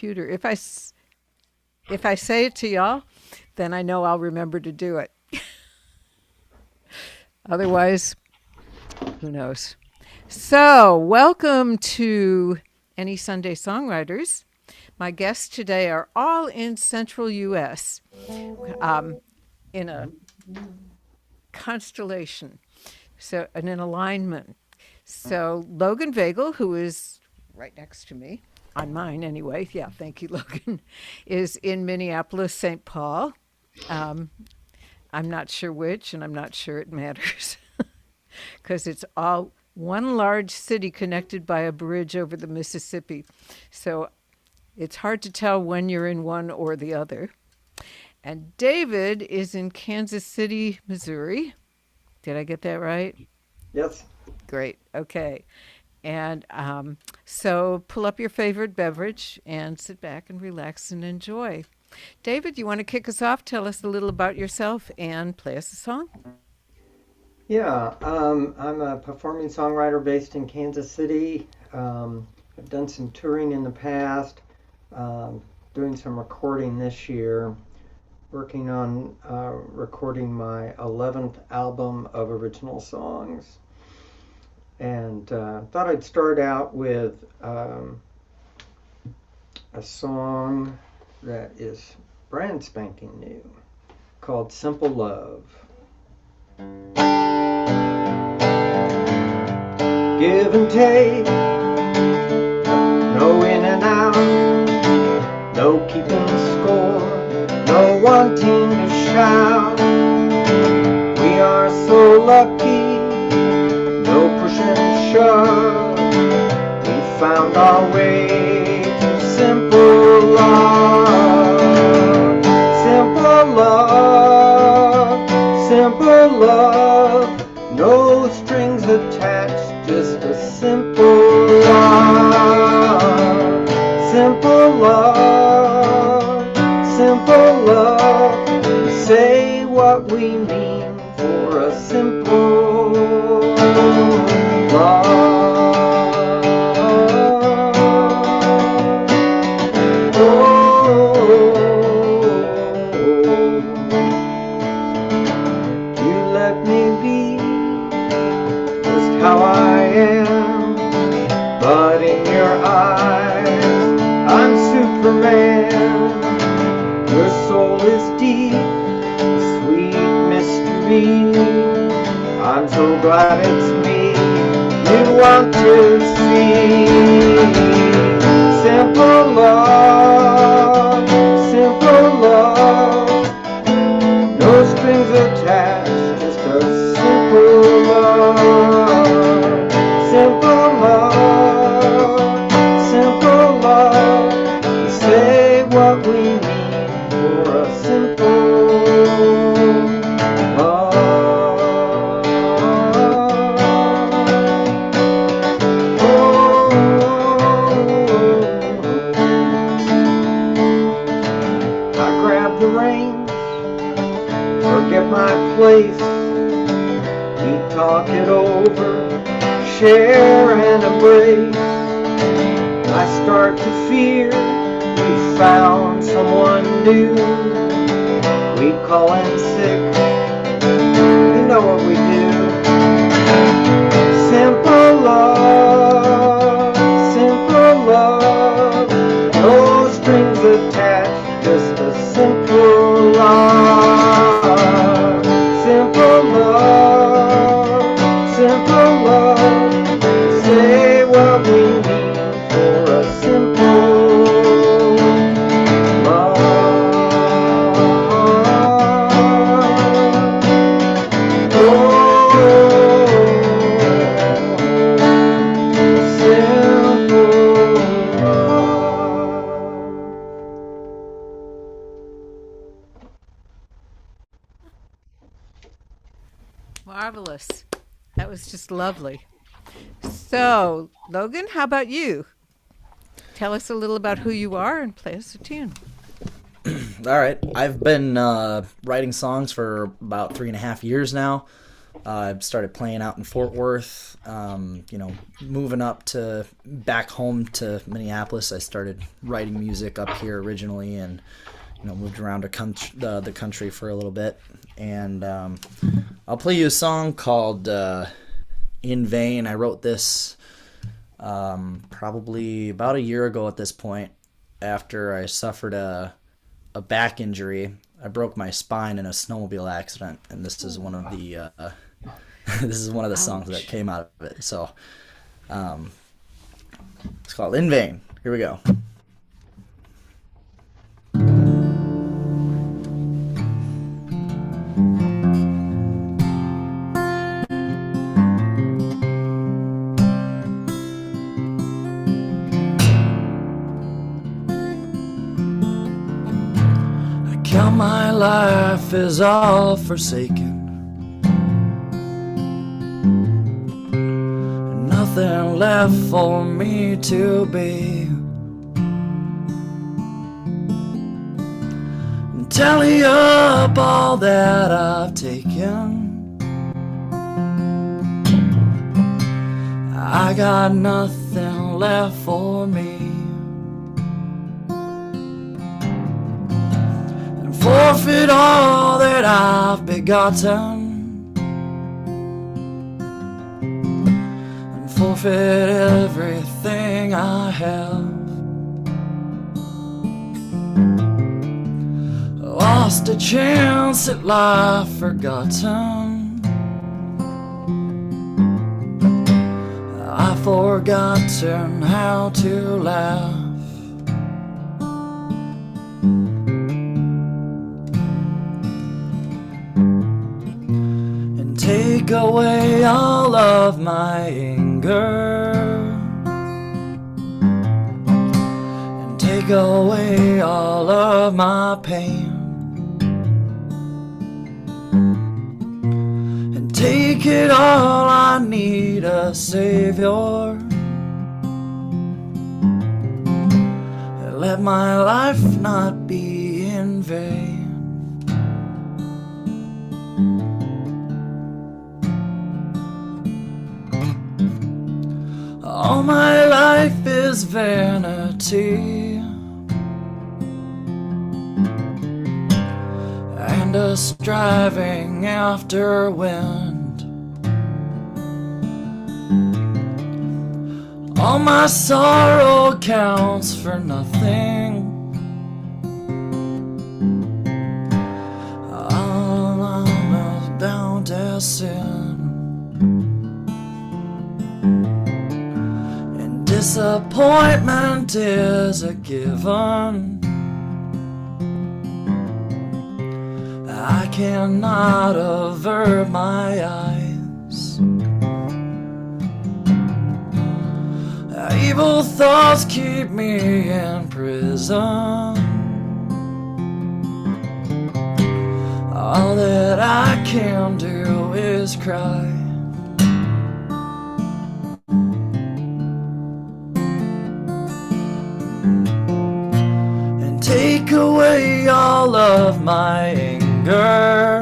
computer. If I say it to y'all, then I know I'll remember to do it. Otherwise, who knows? So, welcome to Any Sunday Songwriters. My guests today are all in central U.S. In a constellation, so in an alignment. So Logan Vagle, who is right next to me, on mine anyway, yeah, thank you, Logan, is in Minneapolis, St. Paul. I'm not sure which, and I'm not sure it matters, because it's all one large city connected by a bridge over the Mississippi. So it's hard to tell when you're in one or the other. And David is in Kansas City, Missouri. Did I get that right? Yes. Great. Okay. And so pull up your favorite beverage and sit back and relax and enjoy. David, you want to kick us off? Tell us a little about yourself and play us a song. Yeah, I'm a performing songwriter based in Kansas City. I've done some touring in the past, doing some recording this year, working on recording my 11th album of original songs. And thought I'd start out with a song that is brand spanking new called Simple Love. Give and take, no in and out, no keeping score, no wanting to shout. We are so lucky, no push and shove. We found our way to simple love, simple love, simple love. No strings attached, just a simple love, simple love, simple love. We say what we mean for a simple love. You let me be just how I am, but in your eyes I'm Superman. Your soul is deep, a sweet mystery. I'm so glad it's me you want to see. Simple love, simple love. No strings attached, just a simple love. Simple love, simple love. We say what we mean for a simple love. I grab the reins, forget my place. We talk it over, share and embrace. I start to fear we found someone new. We call in sick, you know what we do. Simple love, simple love. No strings attached, just a simple love. Simple love, simple love. Say what we mean for a simple love. Oh, simple love. Marvelous. That was just lovely. So, Logan, how about you? Tell us a little about who you are and play us a tune. All right. I've been writing songs for about 3.5 years now. I started playing out in Fort Worth. Moving up to back home to Minneapolis, I started writing music up here originally, and moved around the country for a little bit. And I'll play you a song called "In Vain." I wrote this probably about a year ago at this point, after I suffered a back injury. I broke my spine in a snowmobile accident, and this is one of the this is one of the songs that came out of it. So it's called "In Vain." Here we go. Count my life is all forsaken, nothing left for me to be. Tally up all that I've taken, I got nothing left for me. Forfeit all that I've begotten, and forfeit everything I have. Lost a chance at life forgotten, I've forgotten how to laugh. Take away all of my anger, and take away all of my pain, and take it all, I need a savior. And let my life not be in vain. All my life is vanity, and a striving after wind. All my sorrow counts for nothing, all I'm bound as sin. Disappointment is a given, I cannot avert my eyes. Evil thoughts keep me in prison, all that I can do is cry. Take away all of my anger,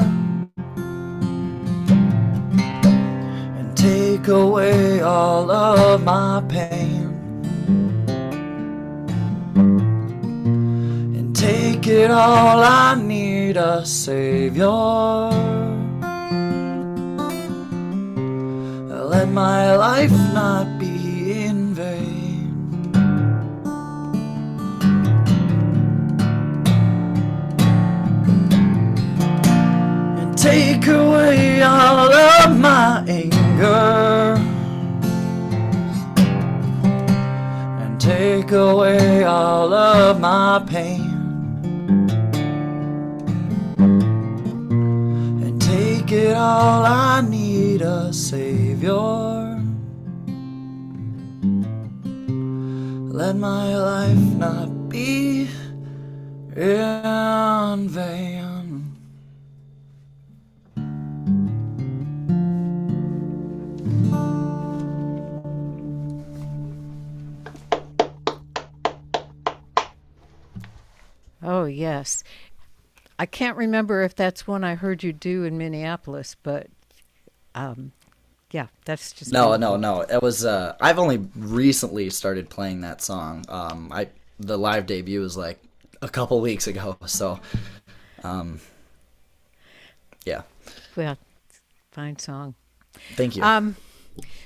and take away all of my pain, and take it all, I need a savior. Let my life not be in vain. Take away all of my anger, and take away all of my pain, and take it all, I need a savior. Let my life not be in vain. Oh, yes. I can't remember if that's one I heard you do in Minneapolis, but Yeah, that's just No, beautiful. no. It was. I've only recently started playing that song. The live debut was like a couple weeks ago. So, um, yeah. Well, fine song. Thank you.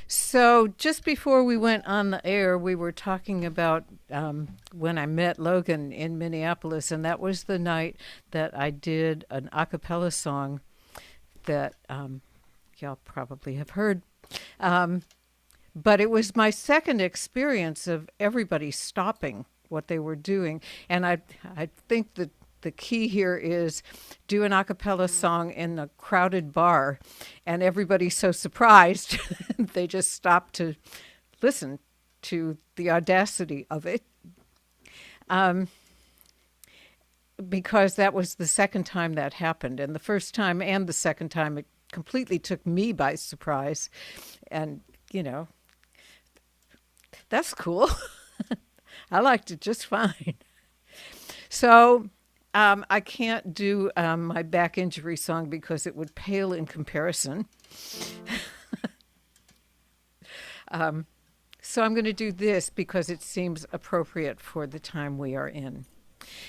So just before we went on the air, we were talking about when I met Logan in Minneapolis, and that was the night that I did an a cappella song that y'all probably have heard. But it was my second experience of everybody stopping what they were doing. And I think that the key here is do an a cappella song in a crowded bar, and everybody's so surprised they just stop to listen to the audacity of it. Because that was the second time that happened. And the first time and the second time, it completely took me by surprise. And, that's cool. I liked it just fine. So I can't do my back injury song because it would pale in comparison. So I'm going to do this because it seems appropriate for the time we are in.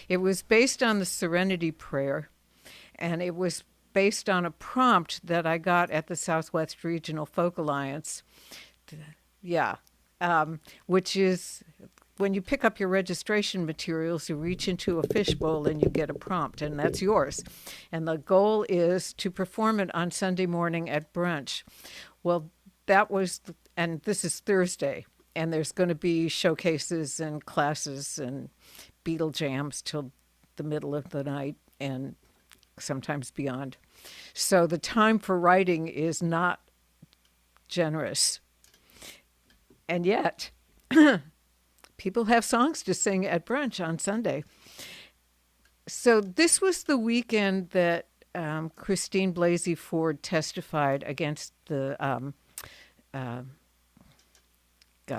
It was based on the Serenity Prayer, and it was based on a prompt that I got at the Southwest Regional Folk Alliance. Yeah, which is when you pick up your registration materials, you reach into a fishbowl and you get a prompt, and that's yours. And the goal is to perform it on Sunday morning at brunch. Well, that was, and this is Thursday, and there's going to be showcases and classes and Beatle jams till the middle of the night and sometimes beyond. So the time for writing is not generous. And yet, people have songs to sing at brunch on Sunday. So this was the weekend that Christine Blasey Ford testified against the, God,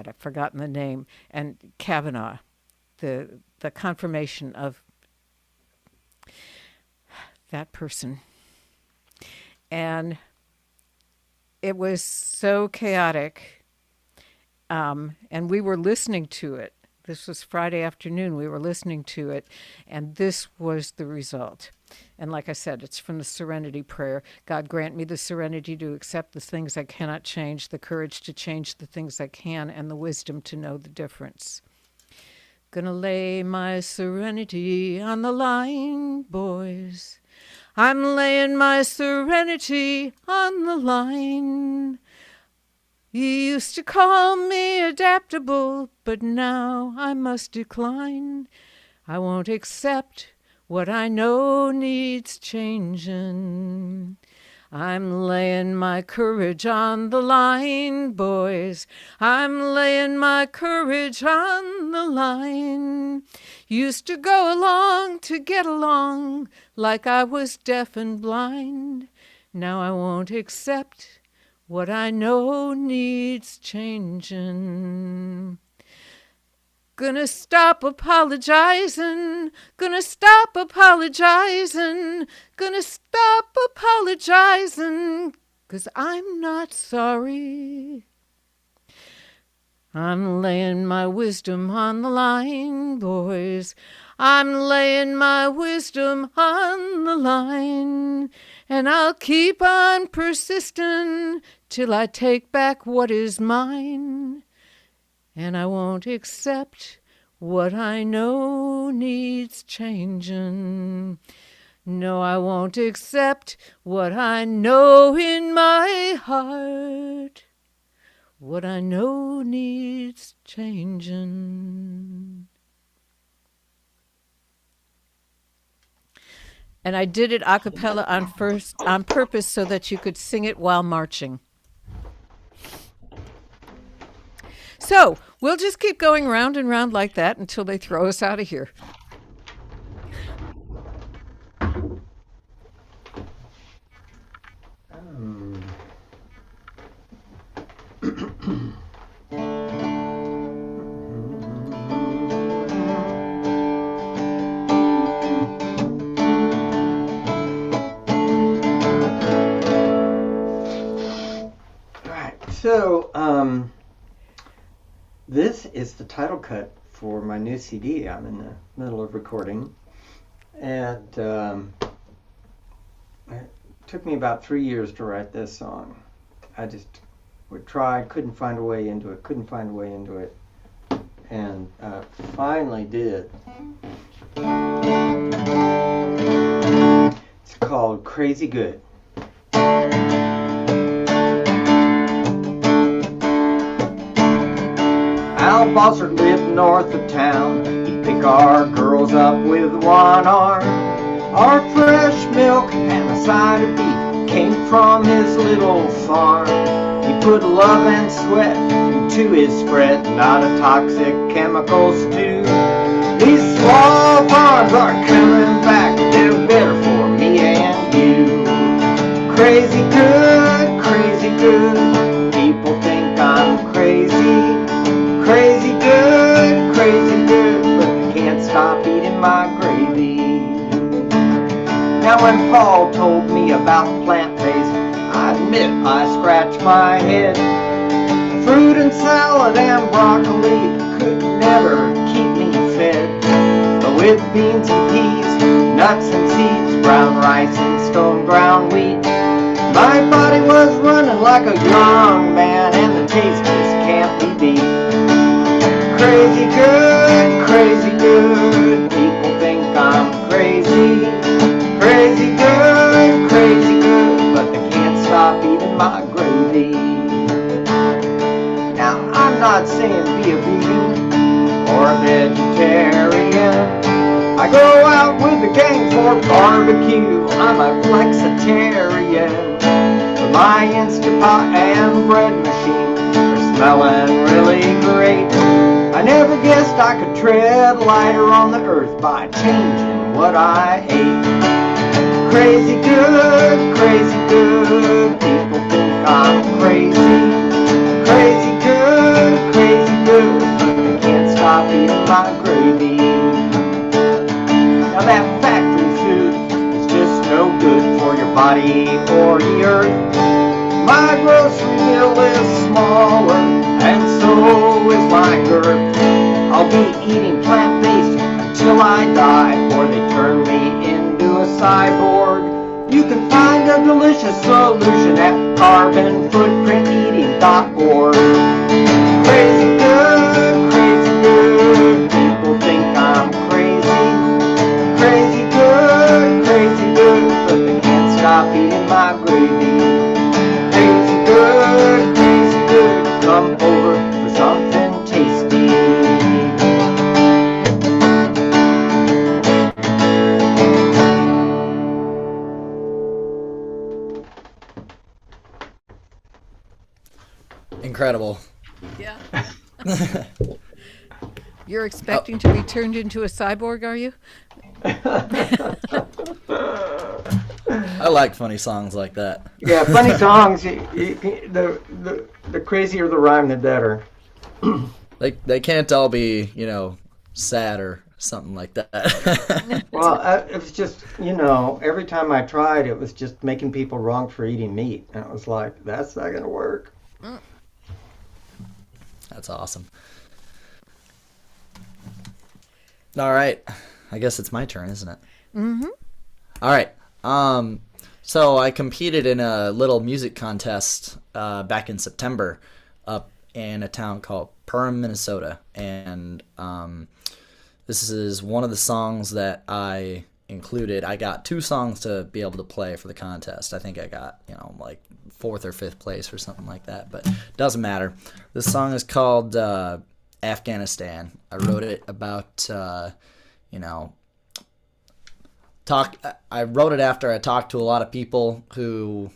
I've forgotten the name, and Kavanaugh, the confirmation of that person. And it was so chaotic. And we were listening to it. This was Friday afternoon. We were listening to it, and this was the result. And like I said, it's from the Serenity Prayer. God grant me the serenity to accept the things I cannot change, the courage to change the things I can, and the wisdom to know the difference. Gonna lay my serenity on the line, boys. I'm laying my serenity on the line. You used to call me adaptable, but now I must decline. I won't accept what I know needs changing. I'm laying my courage on the line, boys. I'm laying my courage on the line. Used to go along to get along like I was deaf and blind. Now I won't accept what I know needs changing. Gonna stop apologizing, gonna stop apologizing, gonna stop apologizing, 'cause I'm not sorry. I'm laying my wisdom on the line, boys. I'm laying my wisdom on the line. And I'll keep on persisting till I take back what is mine. And I won't accept what I know needs changing. No, I won't accept what I know in my heart. What I know needs changing. And I did it a cappella on purpose so that you could sing it while marching. So we'll just keep going round and round like that until they throw us out of here. the title cut for my new CD I'm in the middle of recording. And it took me about 3 years to write this song. I just would try, couldn't find a way into it, and finally did. It's called Crazy Good. Al Bossert lived north of town. He'd pick our girls up with one arm. Our fresh milk and a side of beef came from his little farm. He put love and sweat into his spread, not a toxic chemical stew. These small farms are coming back, they're better for me and you. Crazy good, crazy good. People think I'm crazy. Crazy good, but I can't stop eating my gravy. Now when Paul told me about plant-based, I admit I scratched my head. Fruit and salad and broccoli could never keep me fed. But with beans and peas, nuts and seeds, brown rice and stone ground wheat, my body was running like a young man, and the taste just can't be beat. Crazy good, people think I'm crazy. Crazy good, but they can't stop eating my gravy. Now, I'm not saying be a vegan or a vegetarian. I go out with the gang for barbecue, I'm a flexitarian. But my Instapot and bread machine are smelling really great. I never guessed I could tread lighter on the earth by changing what I ate. Crazy good, people think I'm crazy. Crazy good, but they can't stop eating my gravy. Now that factory food is just no good for your body or the earth. My grocery bill is smaller, and so is my girth. I'll be eating plant-based until I die, or they turn me into a cyborg. You can find a delicious solution at carbonfootprinteating.org. Crazy good, people think I'm crazy. Crazy good, but they can't stop eating my gravy. Crazy good, come over for something tasty. Incredible. Yeah. You're expecting to be turned into a cyborg, are you? I like funny songs like that. Yeah, funny songs. The crazier the rhyme, the better. They can't all be, sad or something like that. Well, it was just, every time I tried, it was just making people wrong for eating meat. And it was like, that's not going to work. That's awesome. All right. I guess it's my turn, isn't it? Mm-hmm. All right. So I competed in a little music contest back in September up in a town called Perham, Minnesota. And this is one of the songs that I included. I got 2 songs to be able to play for the contest. I think I got, like 4th or 5th place or something like that, but doesn't matter. This song is called Afghanistan. I wrote it about, I wrote it after I talked to a lot of people who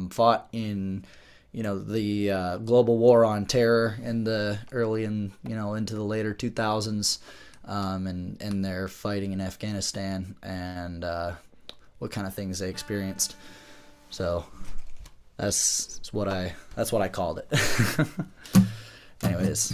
fought in, the global war on terror in the early and, into the later 2000s. And they're fighting in Afghanistan and what kind of things they experienced. So that's what I called it. Anyways.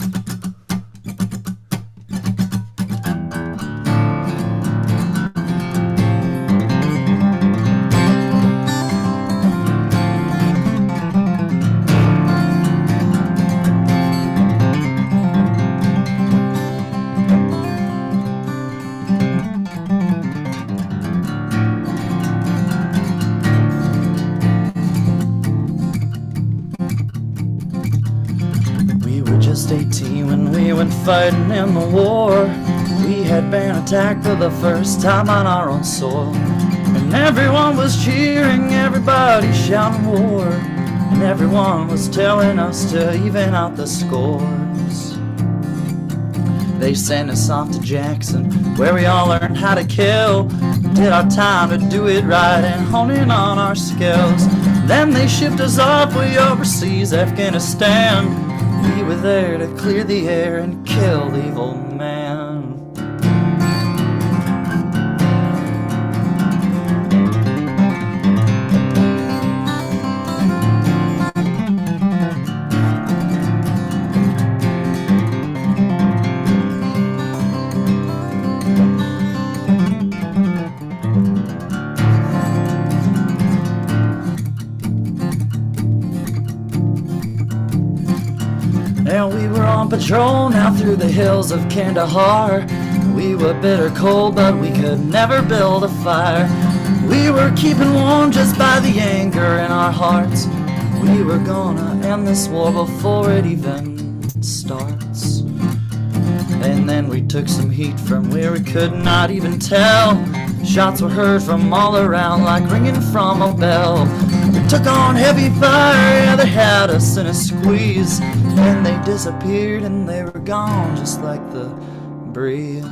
went fighting in the war. We had been attacked for the first time on our own soil. And everyone was cheering, everybody shouting war. And everyone was telling us to even out the scores. They sent us off to Jackson, where we all learned how to kill. Did our time to do it right and hone in on our skills. Then they shipped us off way overseas, Afghanistan. We were there to clear the air and kill the evil man. And we were on patrol now through the hills of Kandahar. We were bitter cold, but we could never build a fire. We were keeping warm just by the anger in our hearts. We were gonna end this war before it even starts. And then we took some heat from where we could not even tell. Shots were heard from all around like ringing from a bell. We took on heavy fire, yeah, they had us in a squeeze. Then they disappeared and they were gone just like the breeze.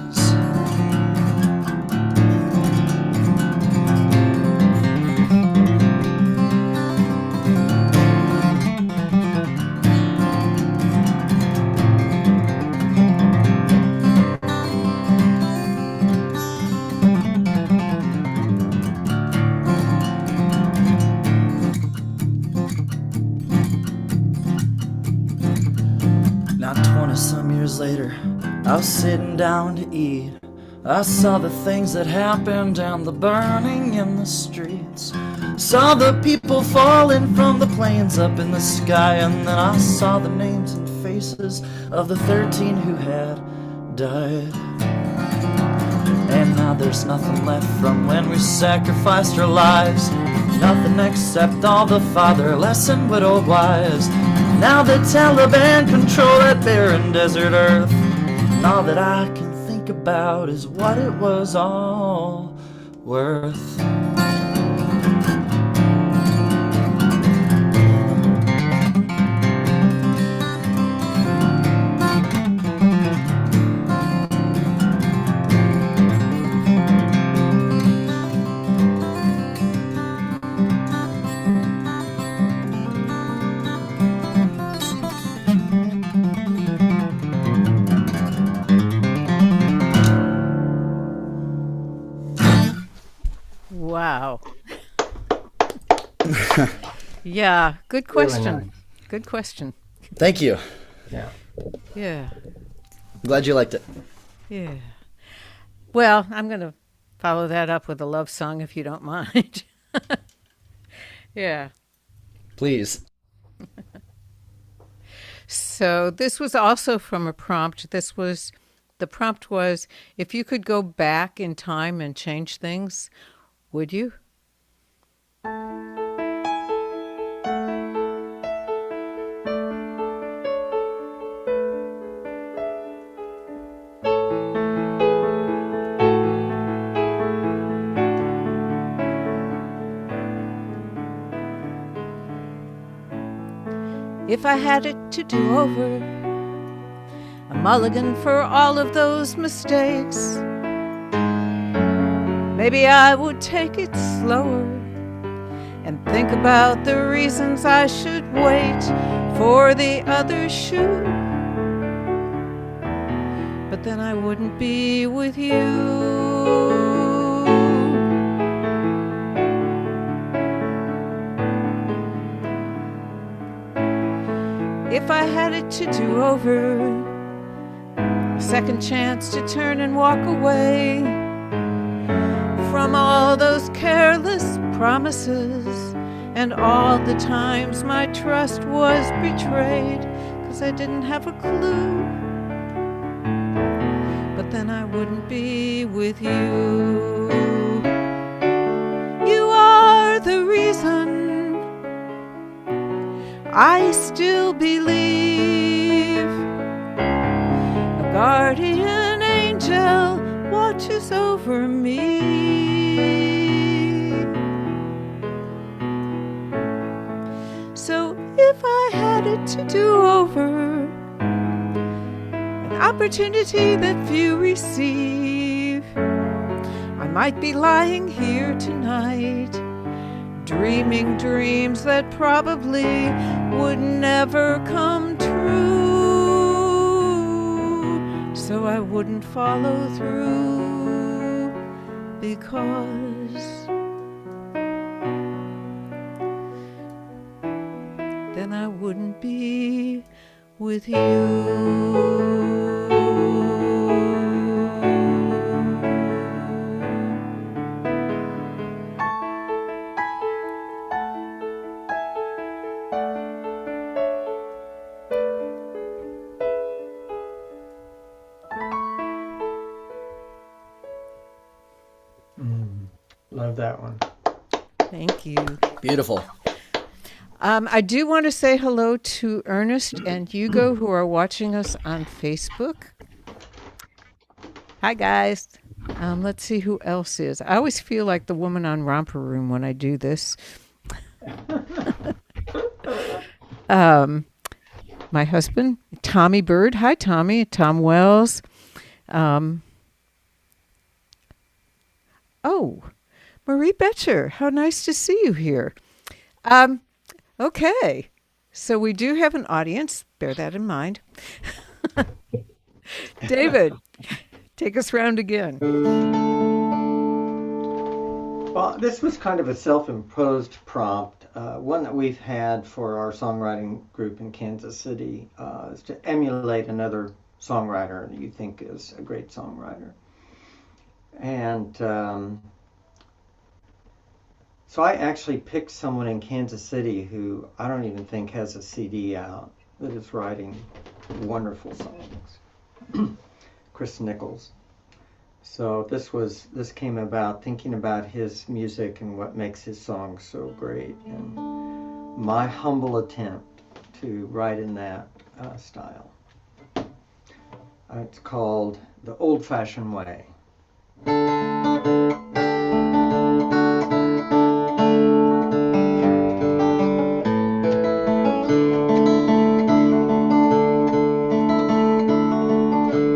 Some years later, I was sitting down to eat. I saw the things that happened and the burning in the streets. Saw the people falling from the planes up in the sky. And then I saw the names and faces of the 13 who had died. And now there's nothing left from when we sacrificed our lives. Nothing except all the fatherless and widowed wives. Now the Taliban control that barren desert earth. And all that I can think about is what it was all worth. Wow. Yeah, good question. Really nice. Good question. Thank you. Yeah. Yeah. I'm glad you liked it. Yeah. Well, I'm going to follow that up with a love song if you don't mind. Yeah. Please. So this was also from a prompt. The prompt was, if you could go back in time and change things, would you? If I had it to do over, a mulligan for all of those mistakes, maybe I would take it slower and think about the reasons I should wait for the other shoe. But then I wouldn't be with you. If I had it to do over, a second chance to turn and walk away from all those careless promises and all the times my trust was betrayed, 'cause I didn't have a clue. But then I wouldn't be with you. You are the reason I still believe guardian angel watches over me. So if I had it to do over, an opportunity that few receive, I might be lying here tonight, dreaming dreams that probably would never come true. So I wouldn't follow through, because then I wouldn't be with you. Love that one. Thank you. Beautiful. I do want to say hello to Ernest and Hugo, who are watching us on Facebook. Hi, guys. Let's see who else is. I always feel like the woman on Romper Room when I do this. My husband, Tommy Bird. Hi, Tommy. Tom Wells. Oh, Marie Betcher. How nice to see you here. Okay. So we do have an audience. Bear that in mind. David, take us round again. Well, this was kind of a self-imposed prompt, one that we've had for our songwriting group in Kansas City, is to emulate another songwriter that you think is a great songwriter. And so I actually picked someone in Kansas City who I don't even think has a CD out, that is writing wonderful songs. Chris Nichols. So this came about thinking about his music and what makes his songs so great, and my humble attempt to write in that style. It's called The Old-Fashioned Way.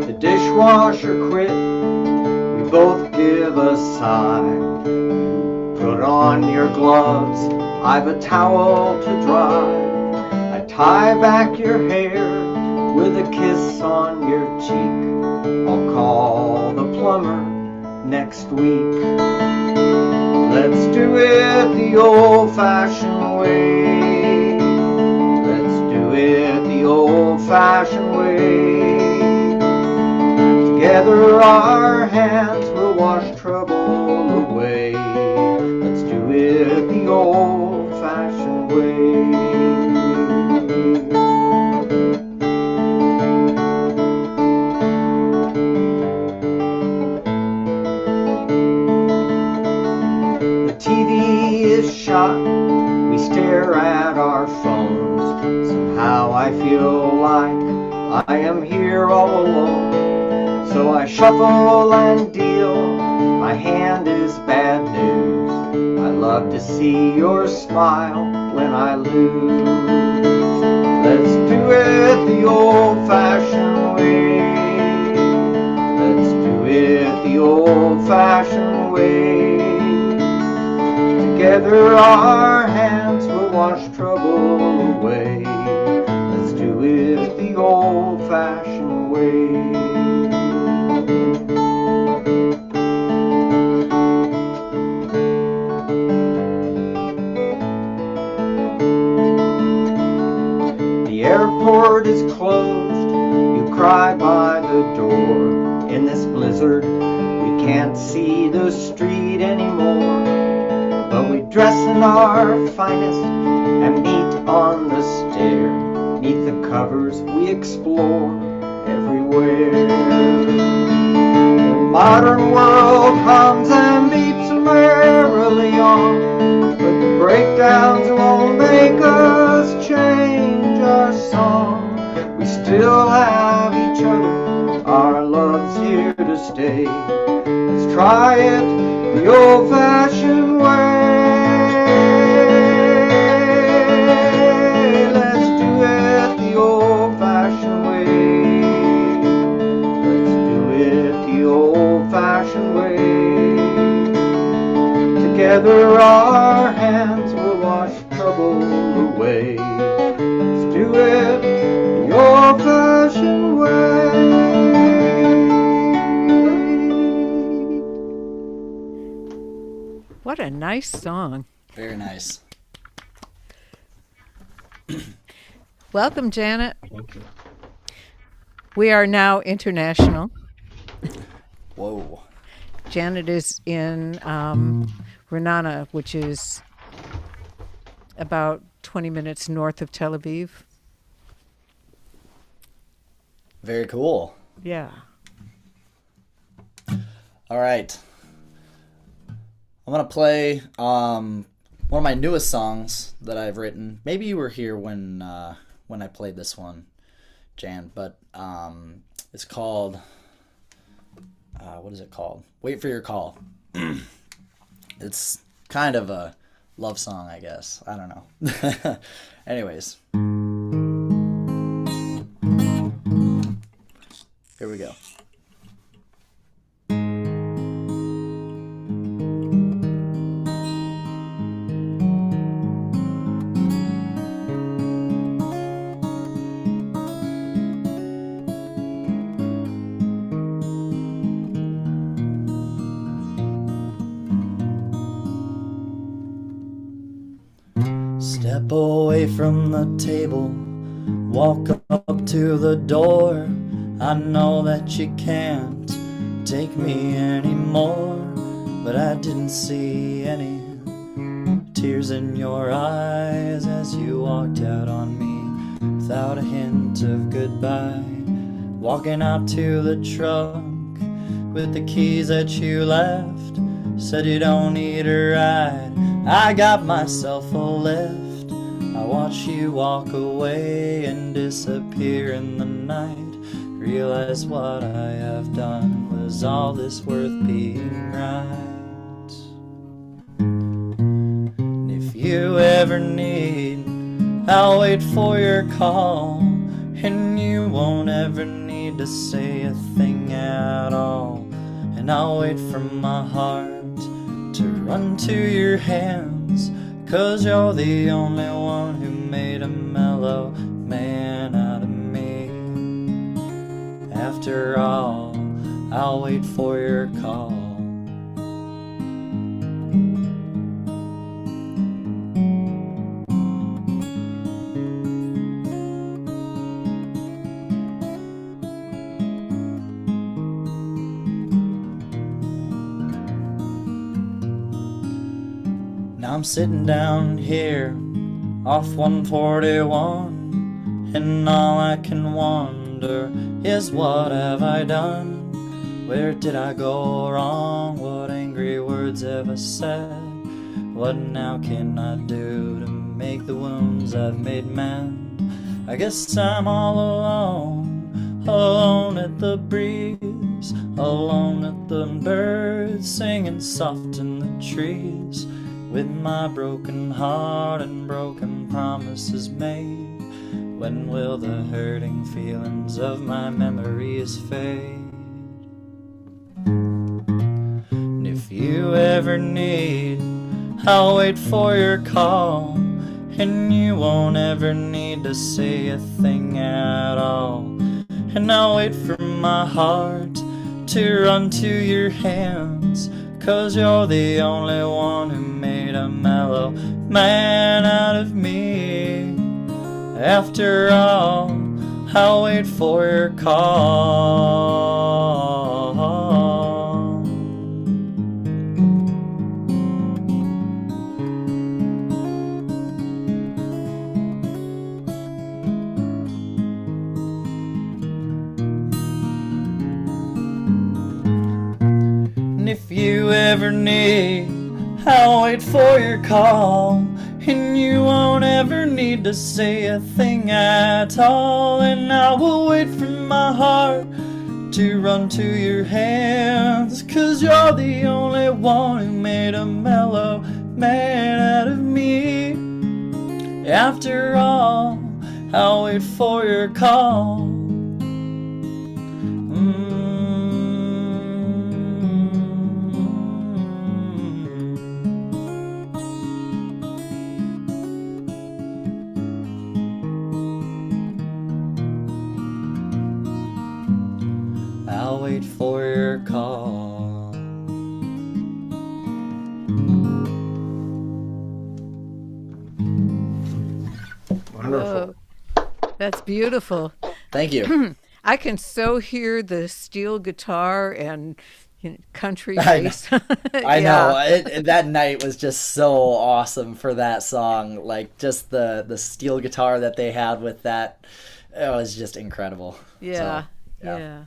The dishwasher quit, we both give a sigh. Put on your gloves, I've a towel to dry. I tie back your hair with a kiss on your cheek. I'll call the plumber next week. Let's do it the old-fashioned way. Let's do it the old-fashioned way. Together our hands will wash trouble away. Let's do it the old-fashioned way. We stare at our phones. Somehow I feel like I am here all alone. So I shuffle and deal. My hand is bad news. I love to see your smile when I lose. Let's do it the old-fashioned way. Let's do it the old-fashioned way. Together our hands will wash trouble away. Let's do it the old-fashioned way. The airport is closed. You cry by the door. In this blizzard, we can't see the street anymore. But we dress in our finest and meet on the stair. Neath the covers we explore everywhere. The modern world hums and beeps merrily on, but the breakdowns won't make us change our song. We still have each other, try it the old-fashioned way. Let's do it the old-fashioned way. Let's do it the old-fashioned way. Together our hands will wash trouble away. Let's do it the old-fashioned way. What a nice song. Very nice. Welcome, Janet. Thank you. We are now international. Whoa. Janet is in Renana, which is about 20 minutes north of Tel Aviv. Very cool. Yeah. All right. I'm going to play one of my newest songs that I've written. Maybe you were here when I played this one, Jan, but it's called, what is it called? Wait for Your Call. It's kind of a love song, I guess. I don't know. Anyways. Here we go. Step away from the table, walk up to the door. I know that you can't take me anymore, but I didn't see any tears in your eyes as you walked out on me without a hint of goodbye. Walking out to the trunk with the keys that you left, said you don't need a ride. I got myself a lift. I watch you walk away and disappear in the night. Realize what I have done. Was all this worth being right? And if you ever need, I'll wait for your call. And you won't ever need to say a thing at all. And I'll wait for my heart to run to your hands, 'cause you're the only one who made a mellow man out of me. After all, I'll wait for your call. Now I'm sitting down here off 141, and all I can wonder is what have I done? Where did I go wrong? What angry words have I said? What now can I do to make the wounds I've made mend? I guess I'm all alone, alone at the breeze, alone at the birds singing soft in the trees, with my broken heart and broken promises made. When will the hurting feelings of my memories fade? And if you ever need, I'll wait for your call. And you won't ever need to say a thing at all. And I'll wait for my heart to run to your hands, 'cause you're the only one who made a mellow man out of me. After all, I'll wait for your call. And if you ever need, I'll wait for your call. And you won't ever need to say a thing at all. And I will wait for my heart to run to your hands, 'cause you're the only one who made a mellow man out of me. After all, I'll wait for your call. I'll wait for your call. Wonderful. That's beautiful. Thank you. I can so hear the steel guitar and country I know. bass. I know. That night was just so awesome for that song. Like, just the steel guitar that they had with that, it was just incredible. Yeah, So, yeah. yeah.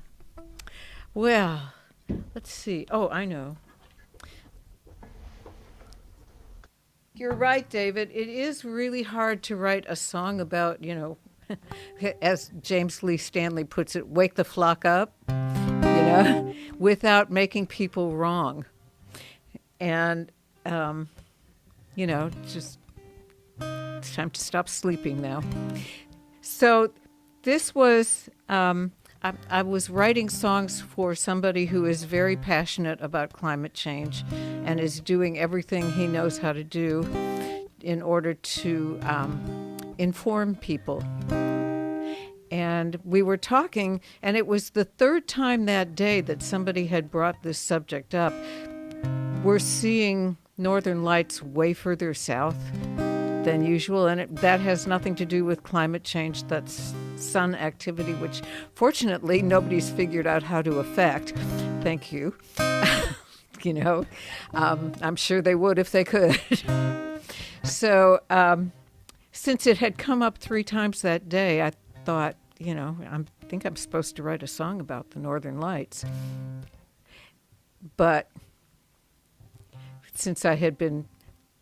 Well, let's see. Oh, I know. You're right, David. It is really hard to write a song about, as James Lee Stanley puts it, wake the flock up, without making people wrong. And, just it's time to stop sleeping now. So this was, I was writing songs for somebody who is very passionate about climate change and is doing everything he knows how to do in order to inform people. And we were talking, and it was the third time that day that somebody had brought this subject up. We're seeing northern lights way further south than usual, and that has nothing to do with climate change. That's sun activity, which fortunately nobody's figured out how to affect. Thank you. I'm sure they would if they could. So since it had come up 3 times that day, I thought, I think I'm supposed to write a song about the northern lights. But since I had been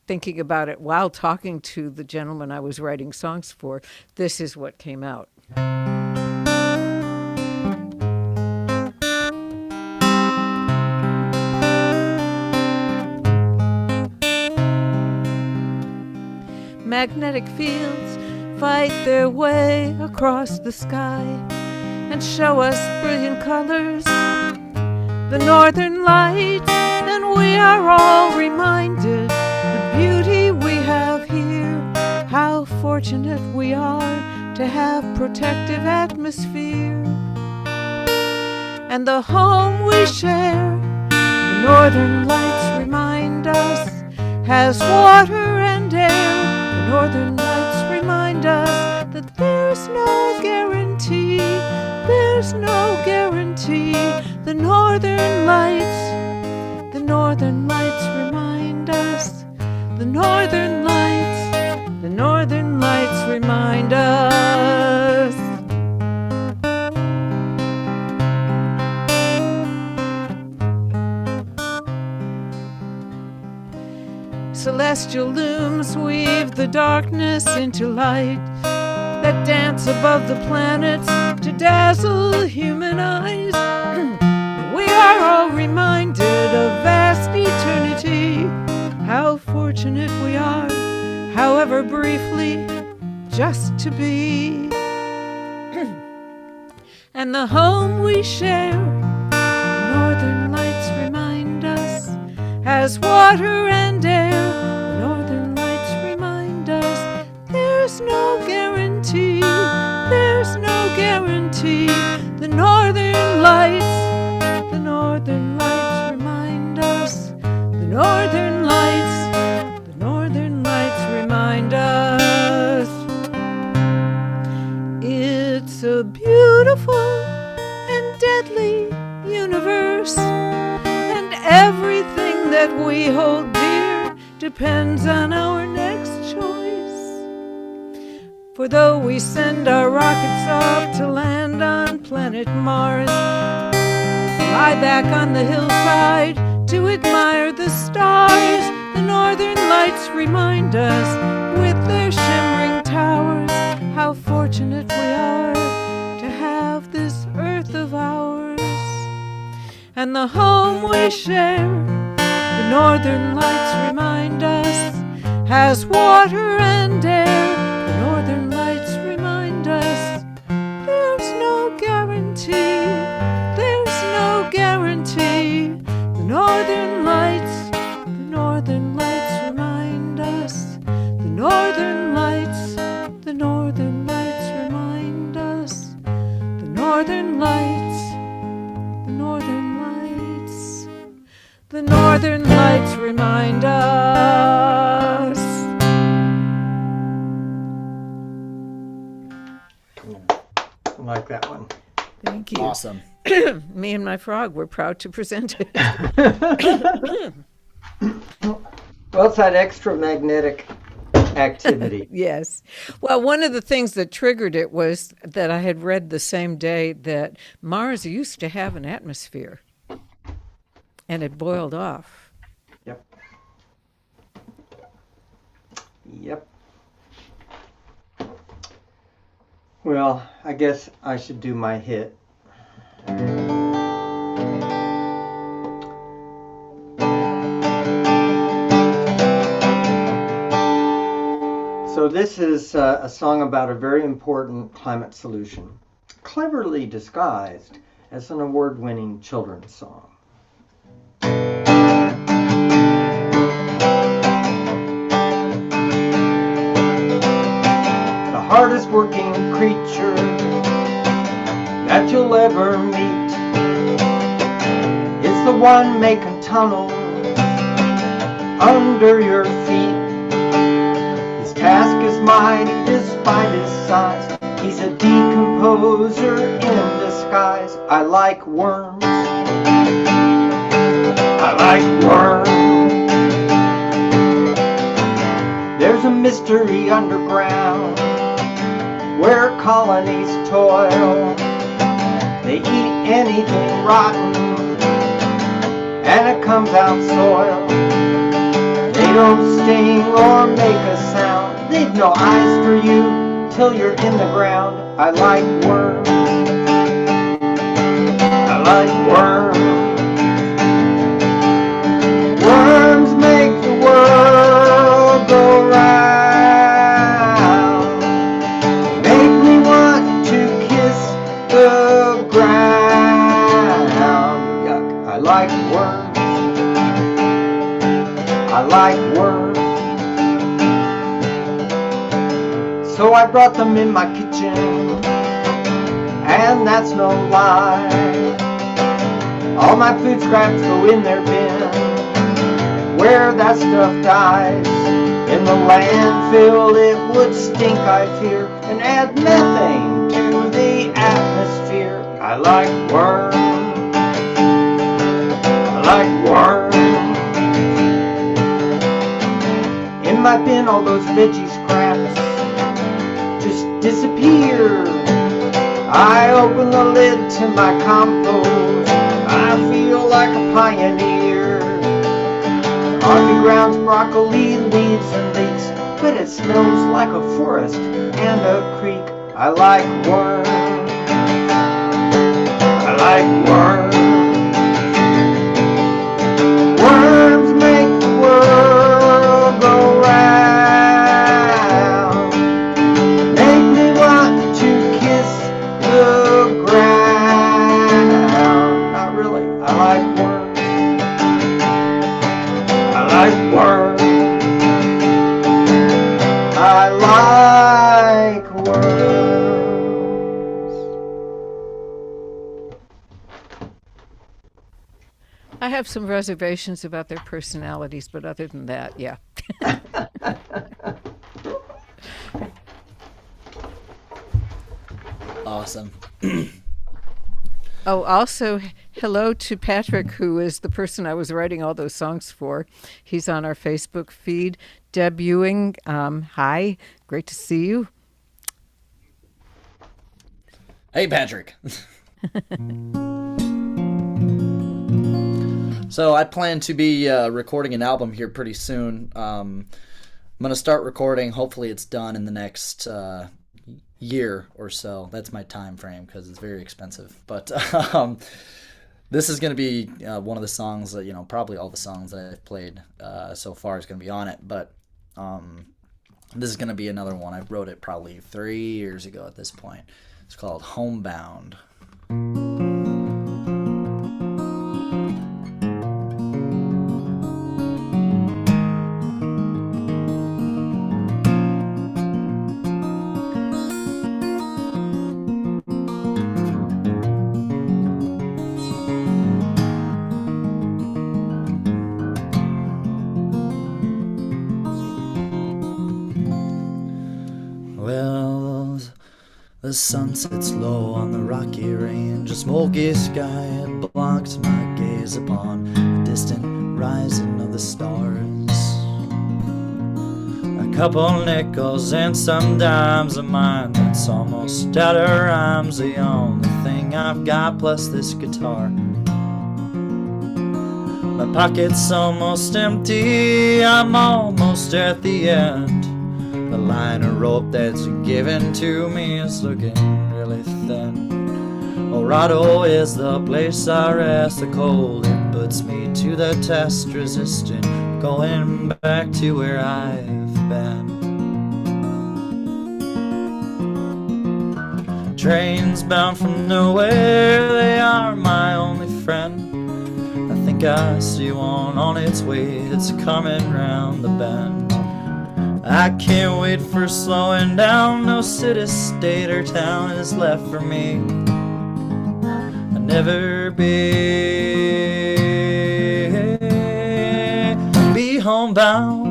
thinking about it while talking to the gentleman I was writing songs for, this is what came out. Magnetic fields fight their way across the sky and show us brilliant colors, the northern lights, and we are all reminded the beauty we have here, how fortunate we are to have protective atmosphere. And the home we share, the northern lights remind us, has water and air. The northern lights remind us that there's no guarantee, there's no guarantee. The northern lights remind us, the northern lights remind us. Celestial looms weave the darkness into light that dance above the planets to dazzle human eyes. We are all reminded of vast eternity, how fortunate we are, however briefly, just to be. And the home we share, the northern lights remind us, has water and air. The northern lights remind us, there's no guarantee, there's no guarantee. The northern lights remind us, the northern lights remind us. It's a beautiful and deadly universe, and everything that we hold dear depends on our next choice. For though we send our rockets off to land on planet Mars, lie back on the hillside to admire the stars, the northern lights remind us with their shimmering towers how fortunate we are to have this earth of ours. and the home we share. The northern lights remind us, has water and air. The northern lights remind us, there's no guarantee, there's no guarantee. The northern lights remind us, the northern lights remind us, the northern lights, the northern lights, the northern lights remind us. I like that one. Thank you. Awesome. Me and my frog were proud to present it. Well, it's that extra magnetic activity. Yes. Well, one of the things that triggered it was that I had read the same day that Mars used to have an atmosphere and it boiled off. Yep. Yep. Well, I guess I should do my hit. So this is a song about a very important climate solution, cleverly disguised as an award-winning children's song. The hardest working creature that you'll ever meet is the one making tunnels under your feet. His task is mighty despite his size. He's a decomposer in disguise. I like worms. I like worms. There's a mystery underground where colonies toil. They eat anything rotten and it comes out soil. They don't sting or make a sound. They've no eyes for you till you're in the ground. I like worms. I like worms. Worms make the world go round. Make me want to kiss the ground. Yuck. I like worms. I like worms. So I brought them in my kitchen, and that's no lie. All my food scraps go in their bin, where that stuff dies. In the landfill it would stink, I fear, and add methane to the atmosphere. I like worms. I like worms. In my bin all those veggie scraps just disappear. I open the lid to my compost. I feel like a pioneer. Coffee grounds, broccoli, leaves and leeks, but it smells like a forest and a creek. I like worms. I like worms. Worms make the world go round. Make me want to kiss the ground. Not really. I like worms. I like worms. I like worms. I have some reservations about their personalities, but other than that, yeah. Awesome. Oh, also, hello to Patrick, who is the person I was writing all those songs for. He's on our Facebook feed, debuting. Hi, great to see you. Hey, Patrick. So I plan to be recording an album here pretty soon. I'm going to start recording. Hopefully it's done in the next year or so. That's my time frame because it's very expensive. But This is going to be one of the songs that, probably all the songs that I've played so far is going to be on it. But this is going to be another one. I wrote it probably 3 years ago at this point. It's called Homebound. Well, the sun sets low on the rocky range. A smoky sky blocks my gaze upon the distant rising of the stars. A couple nickels and some dimes of mine, that's almost out of rhymes. The only thing I've got plus this guitar. My pocket's almost empty, I'm almost at the end. The line of rope that's given to me is looking really thin. Orado is the place I rest. The cold, it puts me to the test, resisting going back to where I've been. Trains bound from nowhere, they are my only friend. I think I see one on its way, it's coming round the bend. I can't wait for slowing down, no city, state, or town is left for me. I'll never be homebound.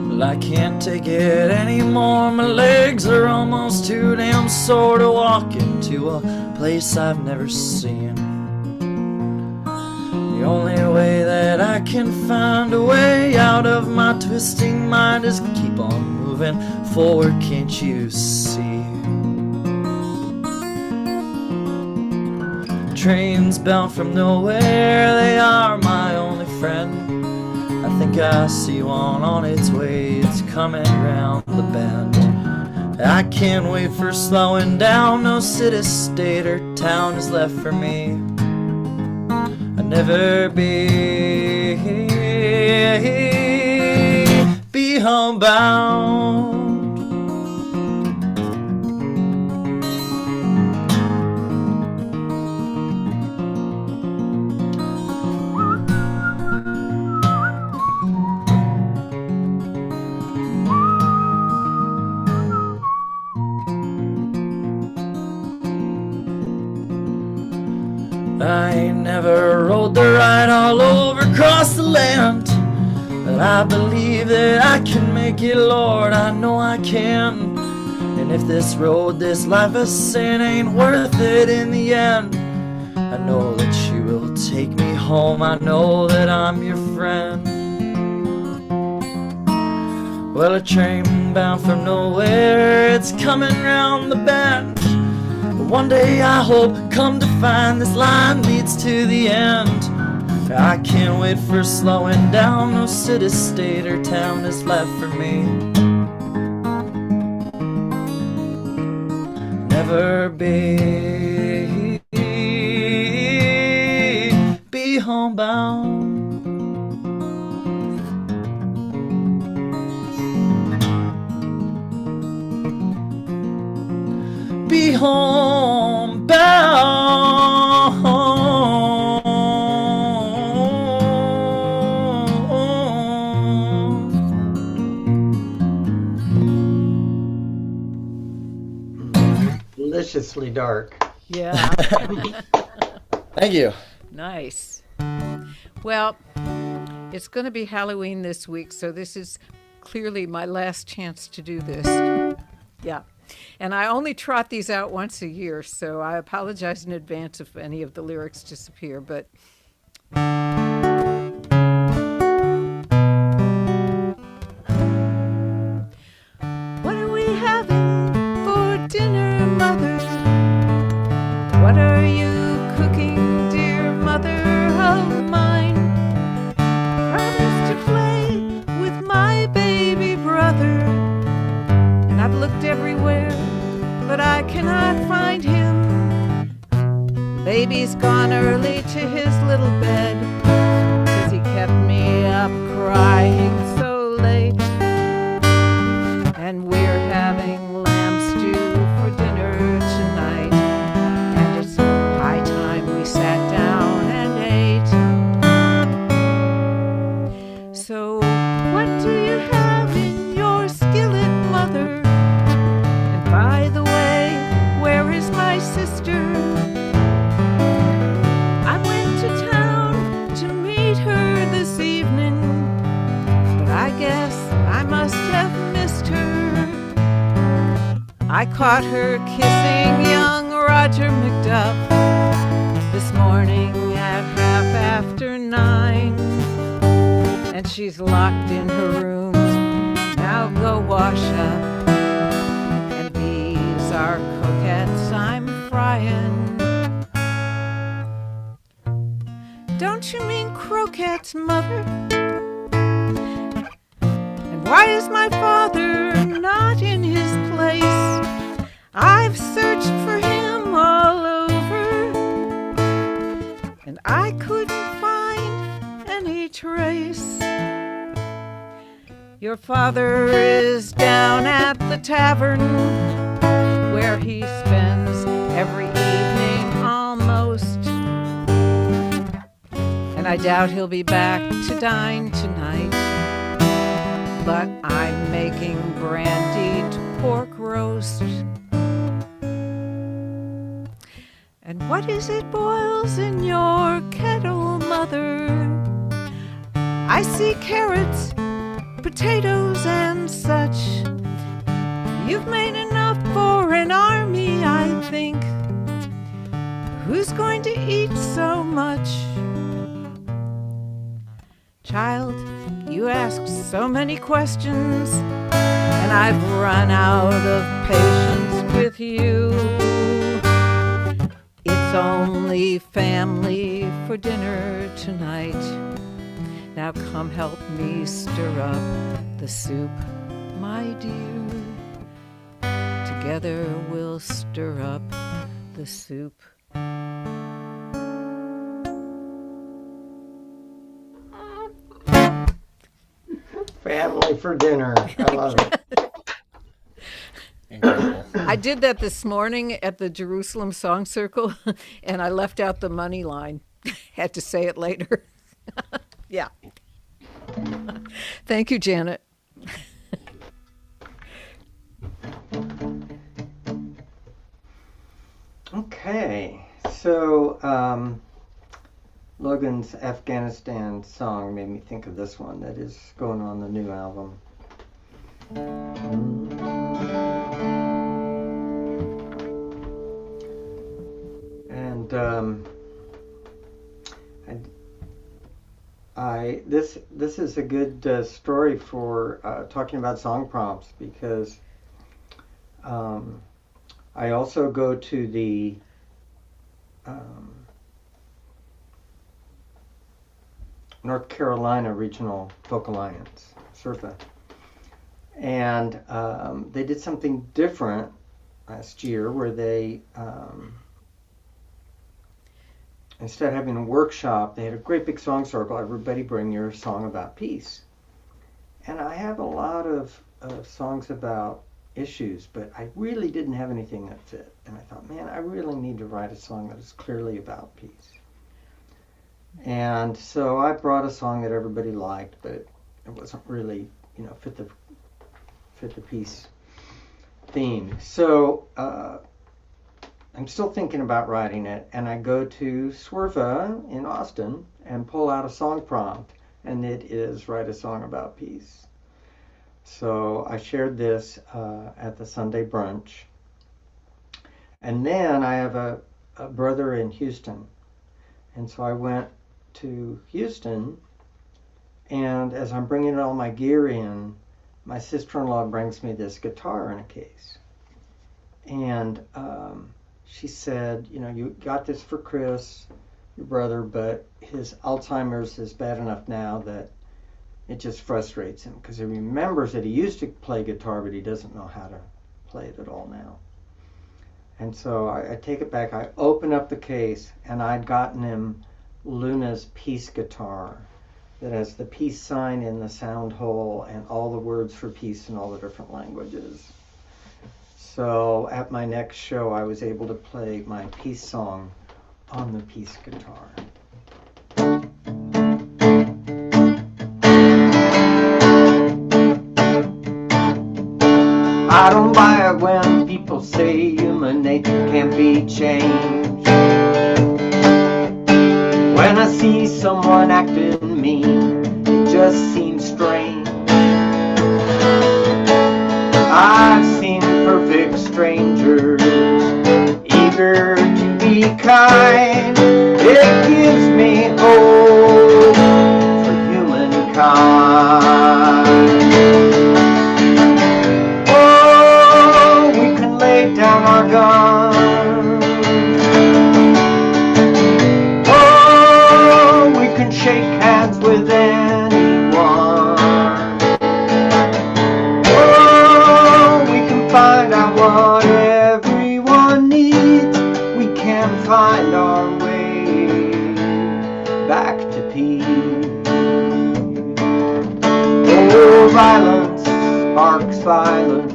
Well, I can't take it anymore, my legs are almost too damn sore to walk into a place I've never seen. The only way that I can find a way out of my twisting mind is keep on moving forward, can't you see? Trains bound from nowhere, they are my only friend. I think I see one on its way, it's coming round the bend. I can't wait for slowing down, no city, state, or town is left for me. I'll never be homebound. I ain't never rode the ride all over across the land, but I believe that I can make it, Lord, I know I can. And if this road, this life of sin ain't worth it in the end, I know that you will take me home, I know that I'm your friend. Well, a train bound from nowhere, it's coming round the bend. One day I hope, come to find, this line leads to the end. I can't wait for slowing down, no city, state, or town is left for me. Never be homebound. Be homebound. Deliciously dark. Yeah. Thank you. Nice. Well, it's going to be Halloween this week, so this is clearly my last chance to do this. Yeah. And I only trot these out once a year, so I apologize in advance if any of the lyrics disappear, but... What are we having for dinner, Mother? What are you cooking, dear mother of mine? Promise to play with my baby brother. baby's gone early to his little bed, 'cause he kept me up crying so late. And we're having lamb stew for dinner tonight, and it's high time we sat down and ate. So what do you have in your skillet, Mother? And by the way, where is my sister? I went to town to meet her this evening, but I guess I must have missed her. I caught her kissing young Roger McDuff this morning at 9:30, and she's locked in her room. Now go wash up, and these are croquettes I'm frying. Don't you mean croquettes, Mother? And why is my father not in his place? I've searched for him all over, and I couldn't find any trace. Your father is down at the tavern, where he spends every evening almost. And I doubt he'll be back to dine tonight, but I'm making brandied pork roast. And what is it boils in your kettle, Mother? I see carrots, potatoes and such. You've made enough for an army, I think. Who's going to eat so much? Child, you ask so many questions, and I've run out of patience with you. It's only family for dinner tonight. Now come help me stir up the soup, my dear. Together we'll stir up the soup. Family for dinner. I love it. Incredible. I did that this morning at the Jerusalem Song Circle, and I left out the money line. Had to say it later. Yeah. Thank you, Janet. Okay, so Logan's Afghanistan song made me think of this one that is going on the new album. And this is a good story for talking about song prompts, because I also go to the North Carolina Regional Folk Alliance, SERFA, and they did something different last year, where they instead of having a workshop, they had a great big song circle. Everybody bring your song about peace. And I have a lot of songs about issues, but I really didn't have anything that fit. And I thought, man, I really need to write a song that is clearly about peace. And so I brought a song that everybody liked, but it wasn't really, fit the peace theme. So I'm still thinking about writing it, and I go to SWRFA in Austin and pull out a song prompt, and it is write a song about peace. So I shared this at the Sunday brunch. And then I have a brother in Houston. And so I went to Houston, and as I'm bringing all my gear in, my sister-in-law brings me this guitar in a case. And she said, you got this for Chris, your brother, but his Alzheimer's is bad enough now that it just frustrates him, because he remembers that he used to play guitar, but he doesn't know how to play it at all now. And so I take it back. I open up the case, and I'd gotten him Luna's peace guitar that has the peace sign in the sound hole and all the words for peace in all the different languages. So at my next show, I was able to play my peace song on the peace guitar. I don't buy it when people say human nature can't be changed. When I see someone acting mean, it just seems strange. I've seen perfect strangers, eager to be kind. It gives me hope for humankind. Oh, we can lay down our guns. Oh, we can shake hands with anyone. Find out what everyone needs. We can find our way back to peace. Oh, violence sparks violence.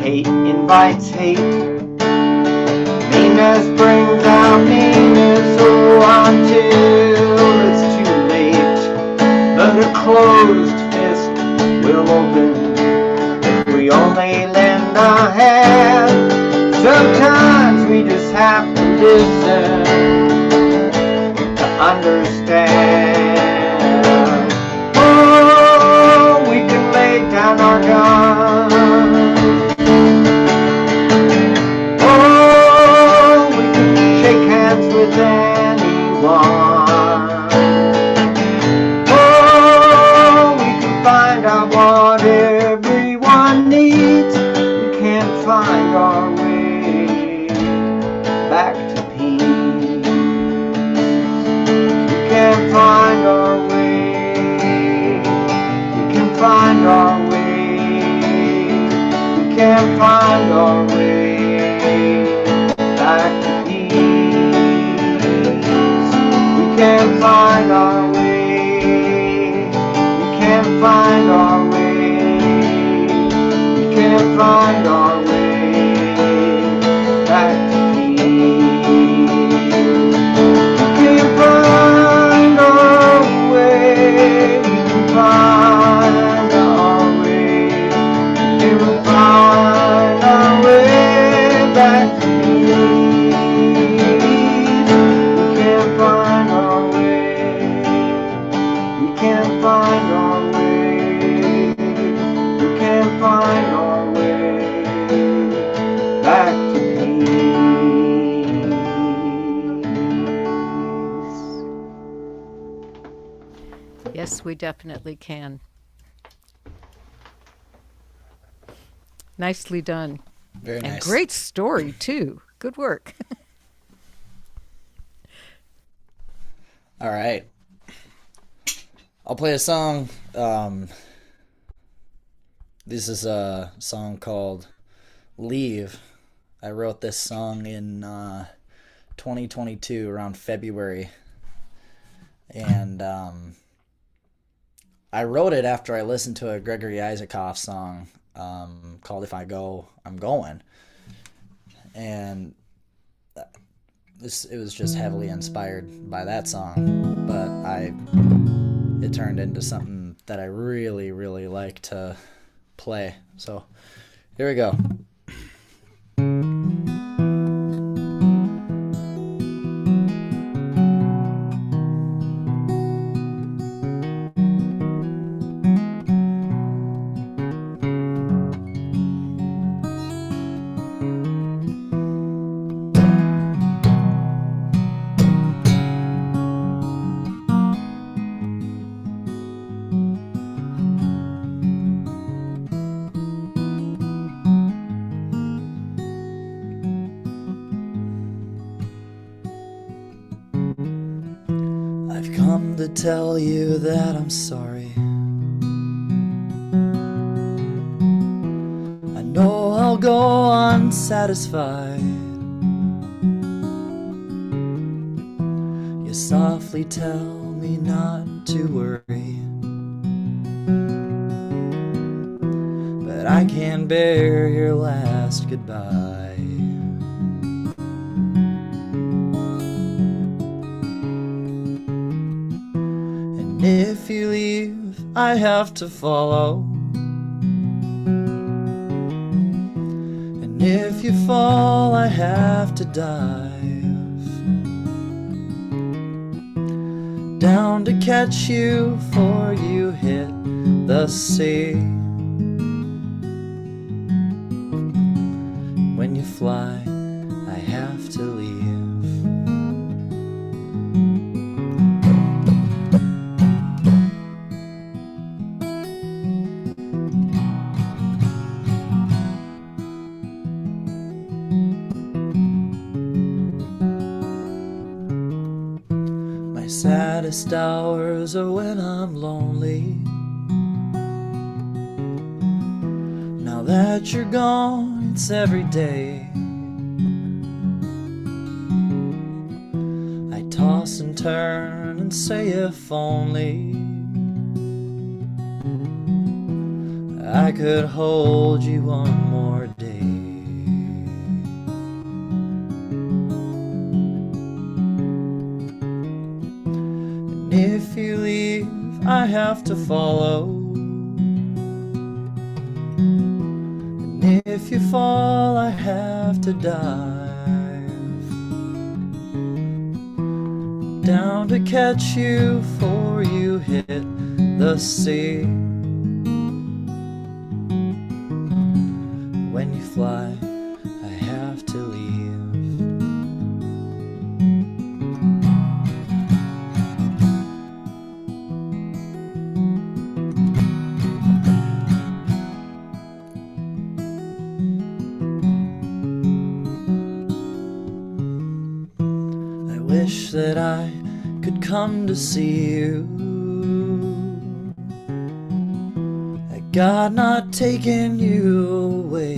Hate invites hate. Meanness brings out meanness. Oh, until it's too late. But a closed fist will open. We only lend a hand. Sometimes we just have to listen to understand. Oh, we can lay down our guns. Oh, we can shake hands with anyone. Oh, we can find out what needs. We can't find our way back to peace. We can't find our way. We can find our way. We can't find our way back to peace. We can't find our way. We can't find our way. Can't find our way back to peace. We can't find our way. We can find our way. We can find our way back to peace. We can't find our way. We can't find our way. We can't find our back to peace. Yes, we definitely can. Nicely done. Very nice. And great story, too. Good work. All right. I'll play a song. This is a song called Leave. I wrote this song in 2022 around February. And I wrote it after I listened to a Gregory Isaacoff song called If I Go, I'm Going. And it was just heavily inspired by that song. But it turned into something that I really, really like to play. So here we go. I've come to tell you that I'm sorry. I know I'll go unsatisfied. You softly tell me not to worry, but I can't bear your last goodbye. And if you leave, I have to follow. And if you fall, I have to dive down to catch you before you hit the sea. When you fly, I have to leave. My saddest hours are when I'm lonely. Now that you're gone, it's every day. I toss and turn and say if only I could hold you one more day. And if you leave, I have to follow. If you fall, I have to dive down to catch you before you hit the sea. When you fly, I have to leave. Wish that I could come to see you. Had God not taken you away,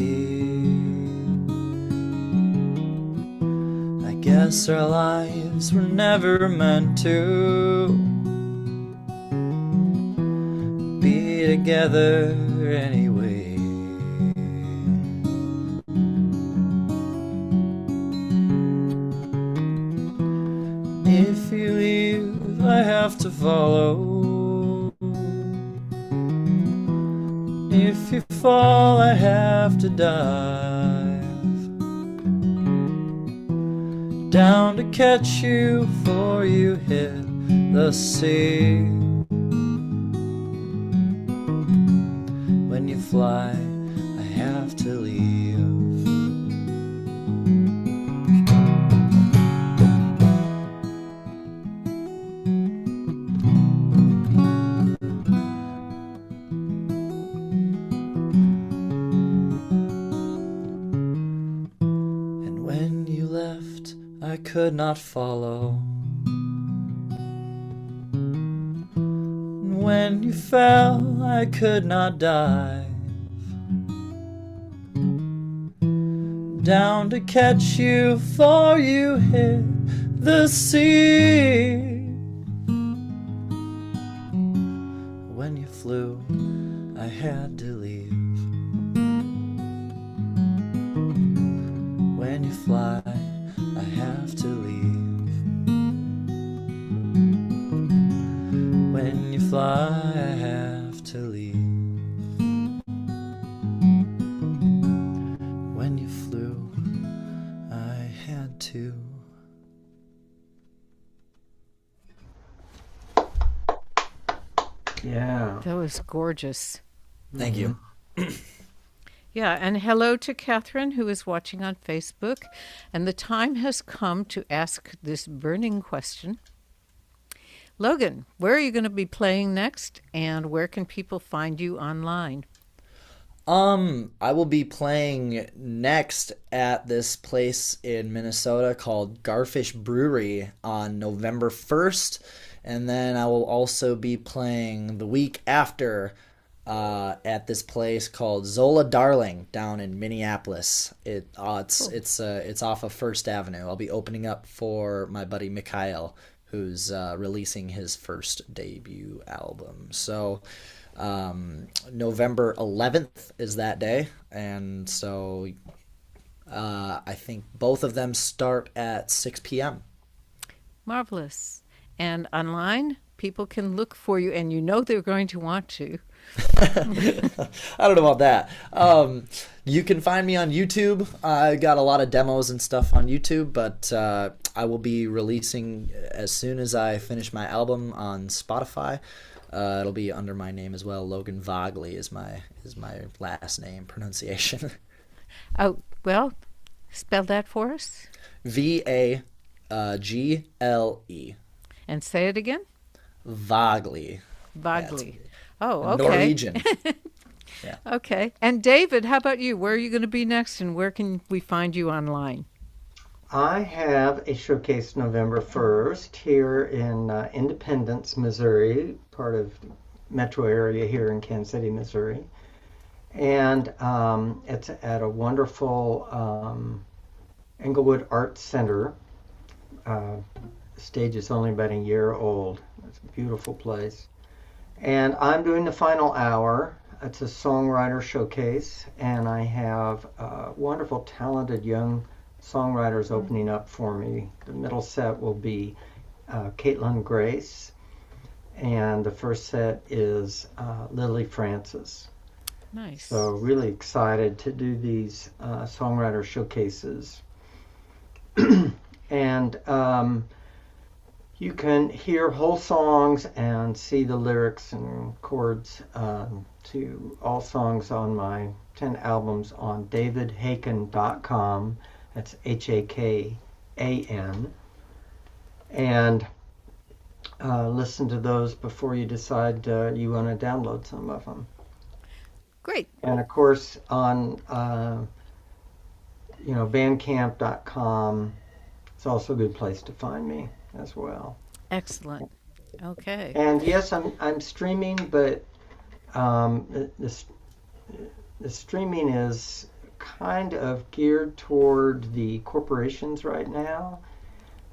I guess our lives were never meant to be together anyway. If you leave, I have to follow. If you fall, I have to dive down to catch you before you hit the sea. When you fly, I have to leave. I could not follow. And when you fell, I could not dive down to catch you before you hit the sea. When you flew, I had to leave. When you fly, I have to leave. When you fly, I have to leave. When you flew, I had to. Yeah. That was gorgeous. Thank you. Yeah, and hello to Catherine, who is watching on Facebook. And the time has come to ask this burning question. Logan, where are you going to be playing next, and where can people find you online? I will be playing next at this place in Minnesota called Garfish Brewery on November 1st. And then I will also be playing the week after at this place called Zola Darling down in Minneapolis. It's off of First Avenue. I'll be opening up for my buddy Mikhail, who's releasing his first debut album. So November 11th is that day, and so I think both of them start at 6 p.m. Marvelous. And online, people can look for you, and you know they're going to want to. I don't know about that. You can find me on YouTube. I got a lot of demos and stuff on YouTube, but I will be releasing as soon as I finish my album on Spotify. It'll be under my name as well. Logan Vagle is my last name pronunciation. Oh, well, spell that for us. Vagle. And say it again. Vagle. Vagle. Oh, okay. Norwegian. Yeah. Okay. And David, how about you? Where are you going to be next, and where can we find you online? I have a showcase November 1st here in Independence, Missouri, part of the metro area here in Kansas City, Missouri. And it's at a wonderful Englewood Arts Center. Stage is only about a year old. It's a beautiful place. And I'm doing the final hour. It's a songwriter showcase, and I have wonderful, talented young songwriters opening up for me. The middle set will be Caitlin Grace, and the first set is Lily Francis. Nice. So really excited to do these songwriter showcases. And you can hear whole songs and see the lyrics and chords to all songs on my 10 albums on davidhakan.com. That's Hakan. And listen to those before you decide you want to download some of them. Great. And of course on bandcamp.com, it's also a good place to find me as well. Excellent. Okay. And yes, I'm streaming, but the streaming is kind of geared toward the corporations right now,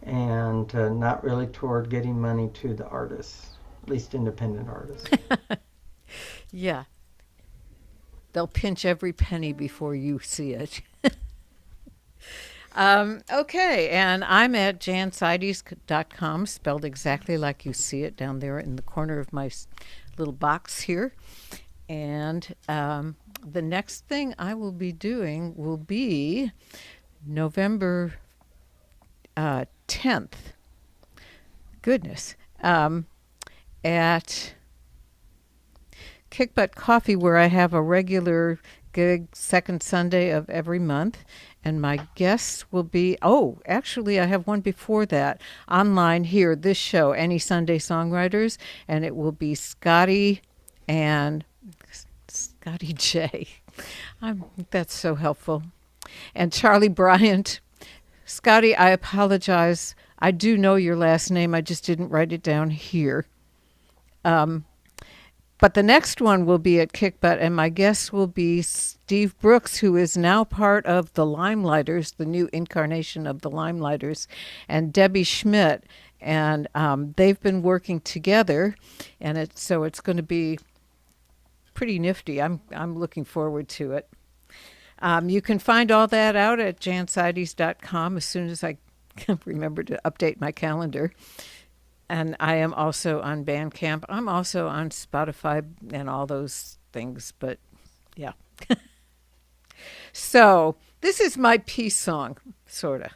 and not really toward getting money to the artists, at least independent artists. Yeah. They'll pinch every penny before you see it. Okay, and I'm at janseides.com, spelled exactly like you see it down there in the corner of my little box here. And the next thing I will be doing will be November 10th. Goodness. At Kick Butt Coffee, where I have a regular gig second Sunday of every month. And my guests will be, actually I have one before that, online here, this show, Any Sunday Songwriters, and it will be Scotty and Scotty J. That's so helpful. And Charlie Bryant. Scotty, I apologize. I do know your last name. I just didn't write it down here. But the next one will be at Kick Butt, and my guest will be Steve Brooks, who is now part of the Limelighters, the new incarnation of the Limelighters, and Debbie Schmidt. And they've been working together, and so it's going to be pretty nifty. I'm looking forward to it. You can find all that out at janseides.com as soon as I remember to update my calendar. And I am also on Bandcamp. I'm also on Spotify and all those things, but yeah. So this is my peace song, sort of.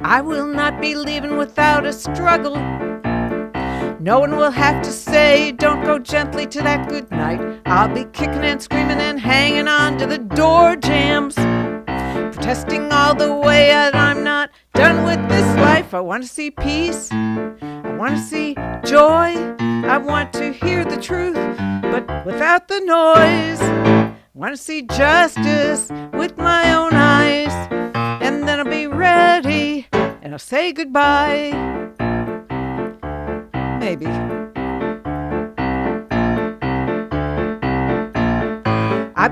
I will not be leaving without a struggle. No one will have to say, don't go gently to that good night. I'll be kicking and screaming and hanging on to the door jambs, protesting all the way that I'm not done with this life. I want to see peace. I want to see joy. I want to hear the truth, but without the noise. I want to see justice with my own eyes, and then I'll be ready I'll say goodbye. Maybe. I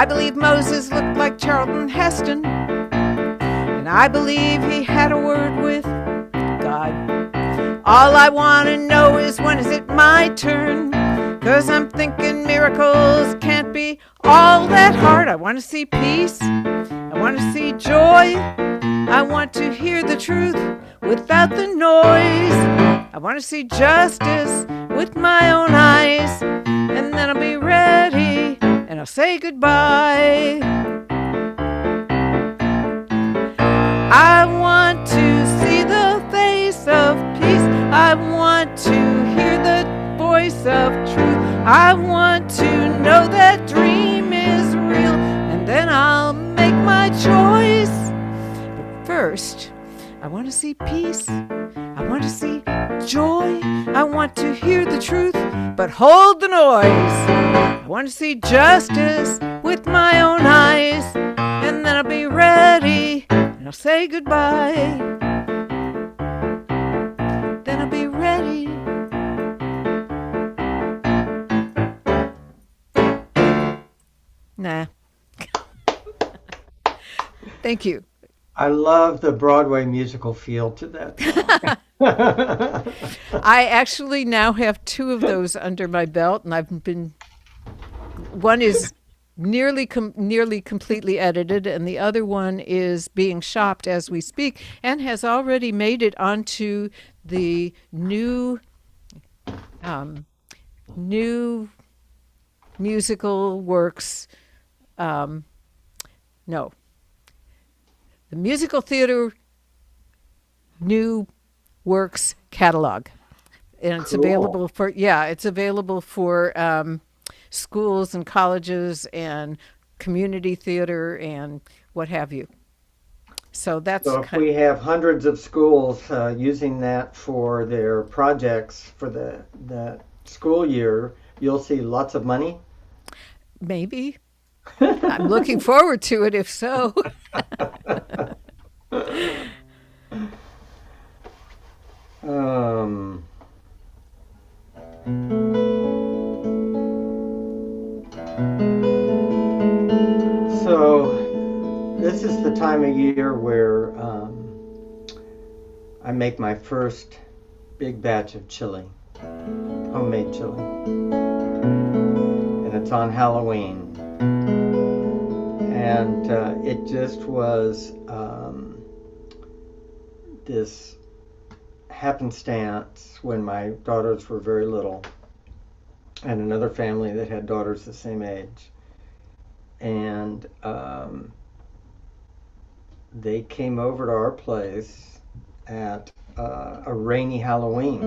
believe Moses looked like Charlton Heston, and I believe he had a word with God. All I want to know is, when is it my turn? 'Cause I'm thinking miracles can't be all that hard. I want to see peace. I want to see joy. I want to hear the truth without the noise. I want to see justice with my own eyes. And then I'll be ready, and I'll say goodbye. I want to see the face of peace. I want to hear the voice of truth. I want to know that dream is real, and then I'll make my choice. But first, I want to see peace. I want to see joy. I want to hear the truth, but hold the noise. I want to see justice with my own eyes, and then I'll be ready, and I'll say goodbye. Then I'll be ready. Nah. Thank you. I love the Broadway musical feel to that song. I actually now have 2 of those under my belt, and I've been. One is nearly completely edited, and the other one is being shopped as we speak, and has already made it onto the new musical works. No. The musical theater new works catalog, and it's available for schools and colleges and community theater and what have you. So that's so if we have hundreds of schools using that for their projects for the school year, you'll see lots of money. Maybe. I'm looking forward to it if so. So this is the time of year where I make my first big batch of chili, homemade chili, and it's on Halloween. And it just was this happenstance when my daughters were very little, and another family that had daughters the same age. And they came over to our place at a rainy Halloween.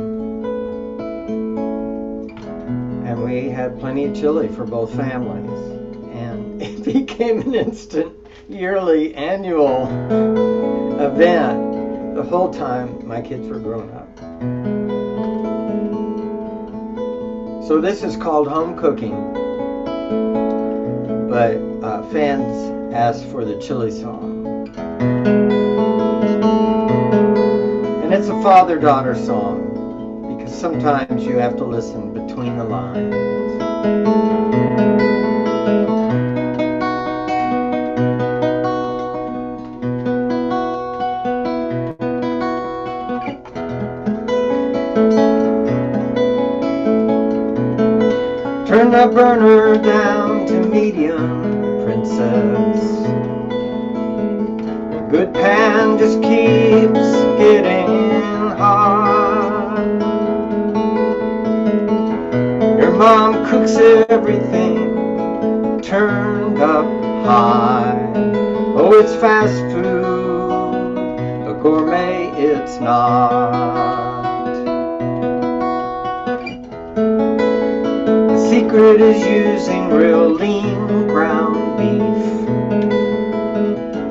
And we had plenty of chili for both families. And it became an instant, yearly, annual event the whole time my kids were growing up. So this is called home cooking, but fans asked for the chili song. And it's a father-daughter song, because sometimes you have to listen between the lines. Turn the burner down to medium, princess. The good pan just keeps getting hot. Your mom cooks everything turned up high. Oh, it's fast food, but gourmet it's not. Secret is using real lean ground beef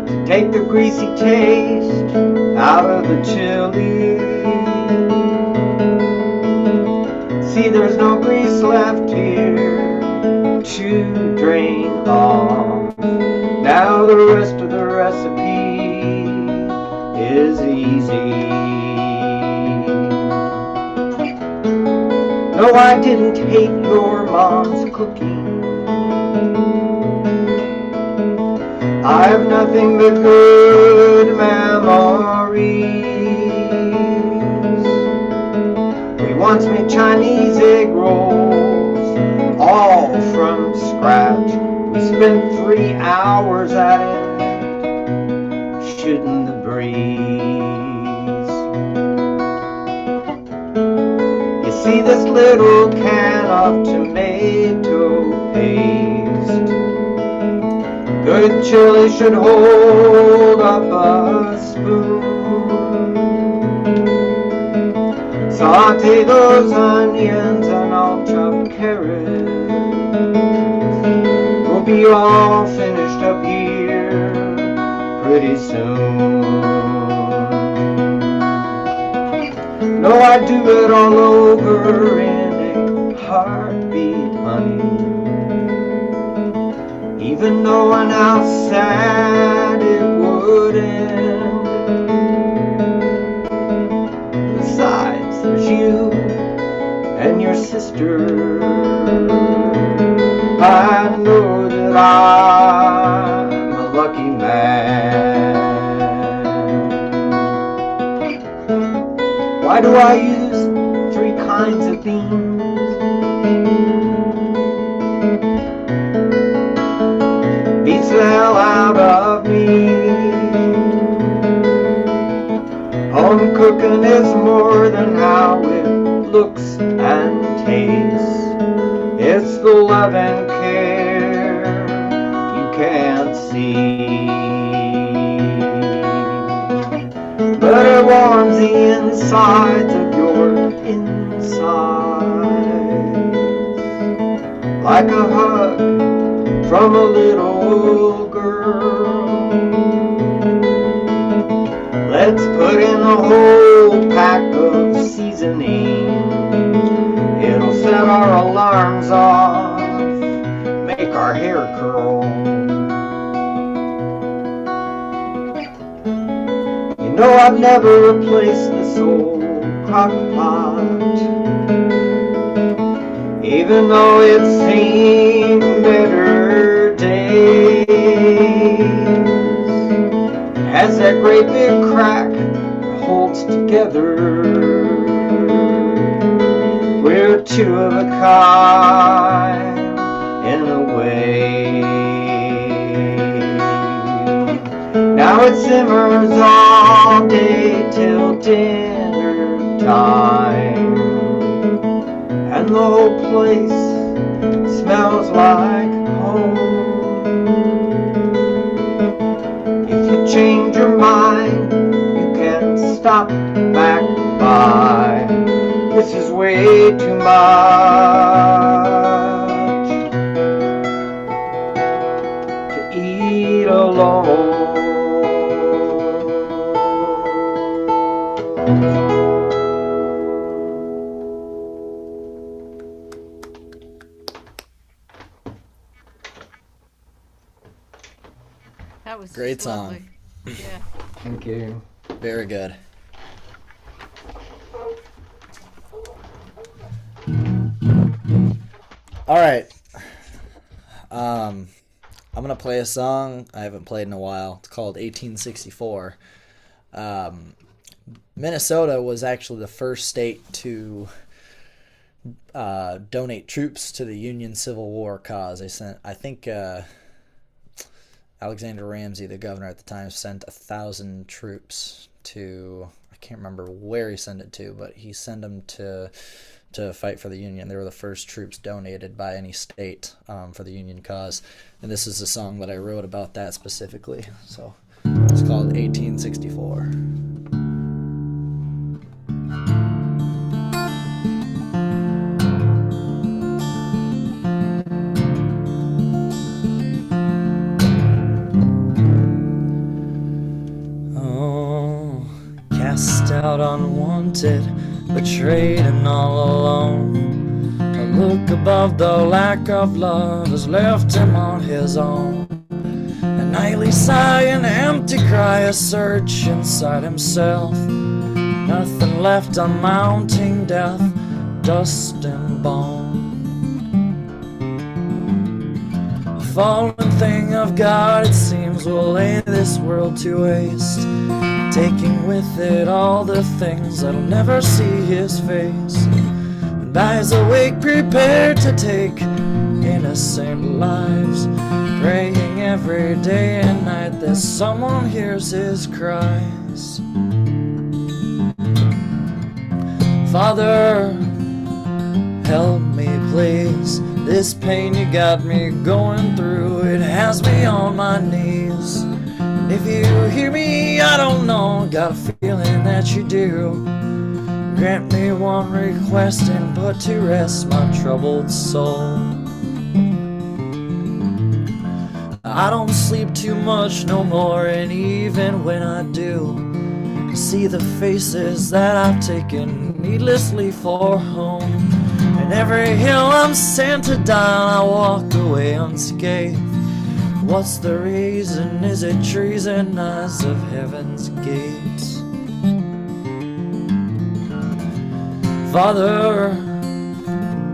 to take the greasy taste out of the chili. See, there's no grease left here to drain off. Now the rest of the recipe easy. No, I didn't hate your mom's cooking. I have nothing but good memories. We once made Chinese egg rolls, all from scratch. We spent 3 hours at it, shooting the breeze. You see this little can of tomato paste. Good chili should hold up a spoon. Saute those onions and I'll chop carrots. We'll be all finished up here pretty soon. No, I'd do it all over in a heartbeat, honey. Even knowing how sad it would end. Besides, there's you and your sister. I know that I'm a lucky man. Why do I use 3 kinds of beans? Beats the hell out of me. Home cooking is more than how it looks and tastes. It's the love and care you can't see. But it warms the insides of your insides like a hug from a little girl. Let's put in a whole pack of seasoning. It'll set our alarms off, make our hair curl. You know I've never replaced this old crock pot, even though it's seen better days. It has that great big crack that holds together. We're 2 of a kind in a way. Now it simmers all day till dinner time, and the whole place smells like home. If you change your mind, you can stop back by. This is way too much to eat alone. That was Great just song. lovely. Yeah. Thank you. Very good. All right. I'm gonna play a song I haven't played in a while. It's called 1864. Minnesota was actually the first state to donate troops to the Union Civil War cause. They sent, I think, Alexander Ramsey, the governor at the time, sent 1,000 troops to, I can't remember where he sent it to, but he sent them to fight for the Union. They were the first troops donated by any state for the Union cause. And this is a song that I wrote about that specifically. So it's called 1864. Cast out, unwanted, betrayed and all alone. A look above the lack of love has left him on his own. And nightly sigh, an empty cry, a search inside himself. Nothing left, a mounting death, dust and bone. A fallen thing of God, it seems, will lay this world to waste, taking with it all the things that'll never see his face. And eyes awake, prepared to take innocent lives, praying every day and night that someone hears his cries. Father, help me please. This pain you got me going through, it has me on my knees. And if you hear me, I don't know, got a feeling that you do. Grant me one request and put to rest my troubled soul. I don't sleep too much no more, and even when I do, see the faces that I've taken needlessly for home. And every hill I'm sent to die, I walk away unscathed. What's the reason? Is it treason? Eyes of heaven's gates? Father,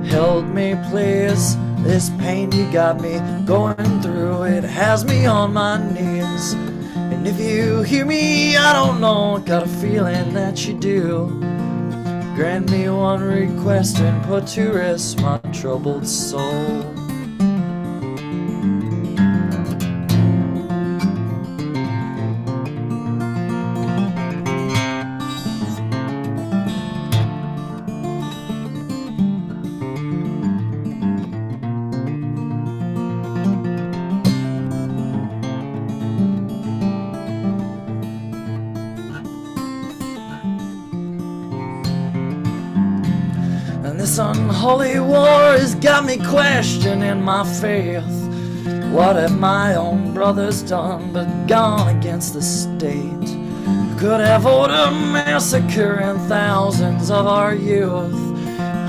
help me please. This pain you got me going through, it has me on my knees. And if you hear me, I don't know, got a feeling that you do. Grant me one request and put to rest my troubled soul. This unholy war has got me questioning my faith. What have my own brothers done but gone against the state? Could have ordered massacring thousands of our youth.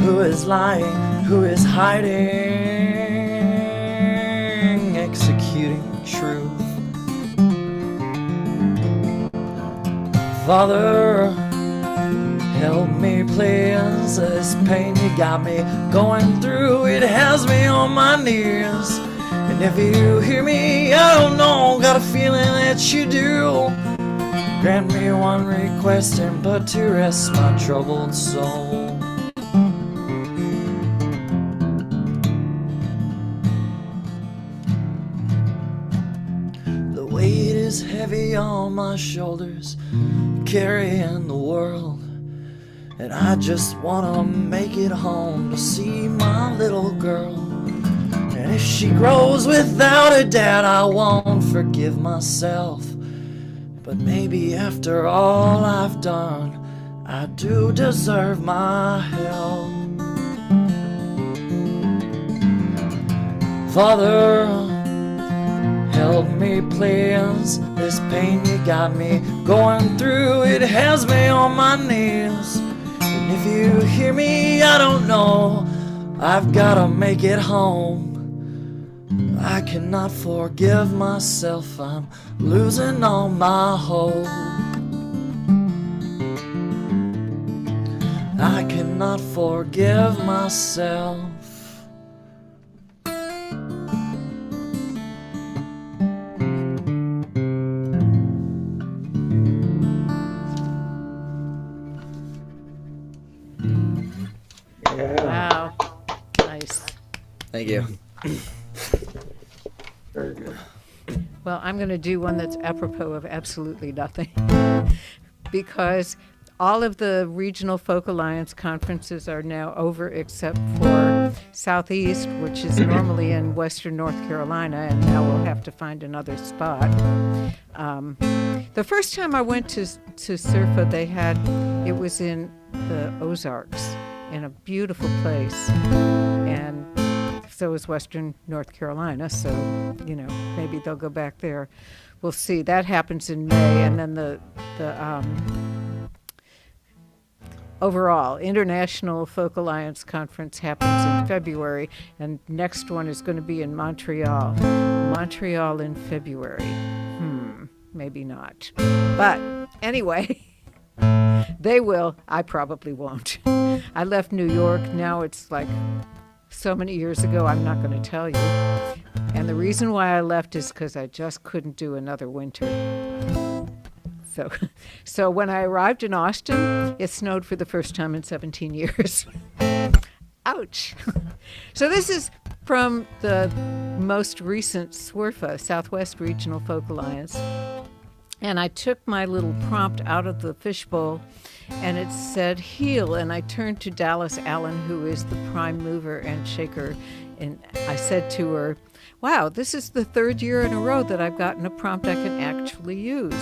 Who is lying? Who is hiding? Executing truth. Father, help me please. This pain you got me going through, it has me on my knees. And if you hear me, I don't know, got a feeling that you do. Grant me one request and put to rest my troubled soul. The weight is heavy on my shoulders, carrying the world. And I just wanna make it home to see my little girl. And if she grows without a dad, I won't forgive myself. But maybe after all I've done, I do deserve my help. Father, help me please. This pain you got me going through, it has me on my knees. And if you hear me, I don't know, I've gotta make it home. I cannot forgive myself, I'm losing all my hope. I cannot forgive myself. Wow. Nice. Thank you. Very good. Well, I'm going to do one that's apropos of absolutely nothing. Because all of the Regional Folk Alliance conferences are now over except for Southeast, which is normally in Western North Carolina, and now we'll have to find another spot. The first time I went to Surfa, it was in the Ozarks, in a beautiful place. And so is Western North Carolina, so, maybe they'll go back there. We'll see. That happens in May, and then the overall. International Folk Alliance Conference happens in February, and next one is going to be in Montreal. Montreal in February. Maybe not. But anyway, they will. I probably won't. I left New York. Now it's like so many years ago, I'm not going to tell you. And the reason why I left is because I just couldn't do another winter. So when I arrived in Austin, it snowed for the first time in 17 years. Ouch. So this is from the most recent SWRFA, Southwest Regional Folk Alliance. And I took my little prompt out of the fishbowl, and it said heal. And I turned to Dallas Allen, who is the prime mover and shaker. And I said to her, wow, this is the third year in a row that I've gotten a prompt I can actually use.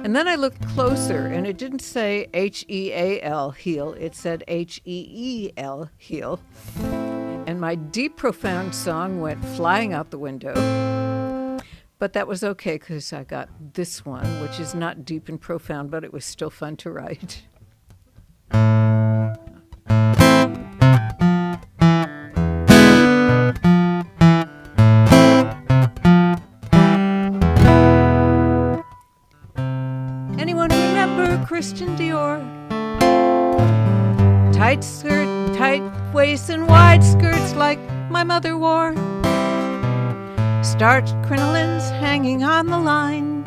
And then I looked closer, and it didn't say H-E-A-L, heal. It said H-E-E-L, heal. And my deep, profound song went flying out the window. But that was okay, because I got this one, which is not deep and profound, but it was still fun to write. Anyone remember Christian Dior? Tight skirt, tight waist, and wide skirts like my mother wore. Starched crinolines hanging on the line.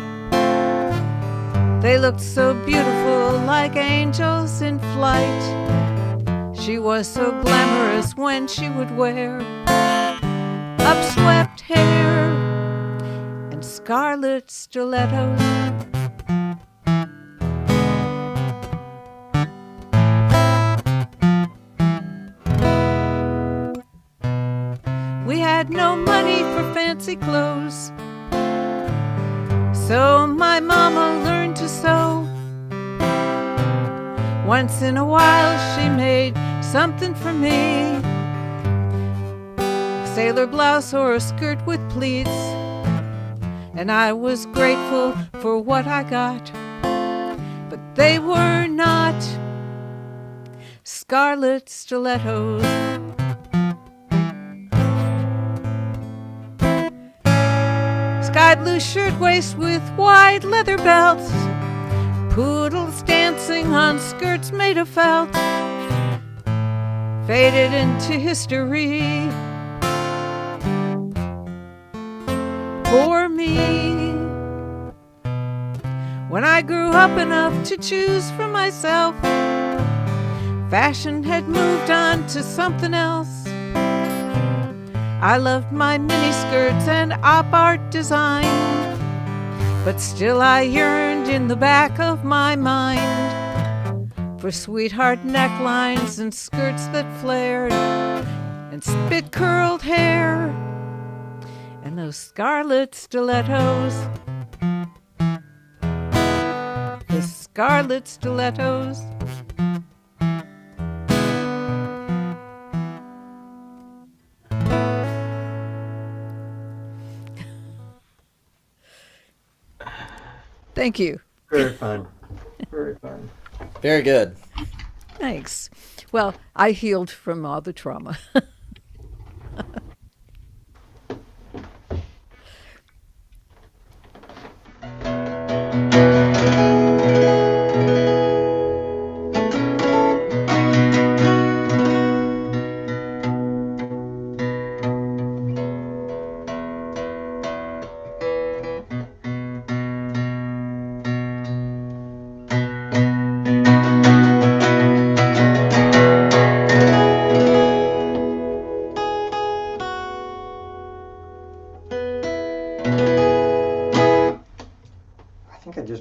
They looked so beautiful, like angels in flight. She was so glamorous when she would wear upswept hair and scarlet stilettos. We had no money for fancy clothes, so my mama learned to sew. Once in a while she made something for me, a sailor blouse or a skirt with pleats, and I was grateful for what I got, but they were not scarlet stilettos. Sky blue shirtwaist with wide leather belts, poodles dancing on skirts made of felt, faded into history. For me, when I grew up enough to choose for myself, fashion had moved on to something else. I loved my miniskirts and op art design, but still I yearned in the back of my mind for sweetheart necklines and skirts that flared and spit-curled hair and those scarlet stilettos. The scarlet stilettos. Thank you. Very fun. Very fun. Very good. Thanks. Well, I healed from all the trauma.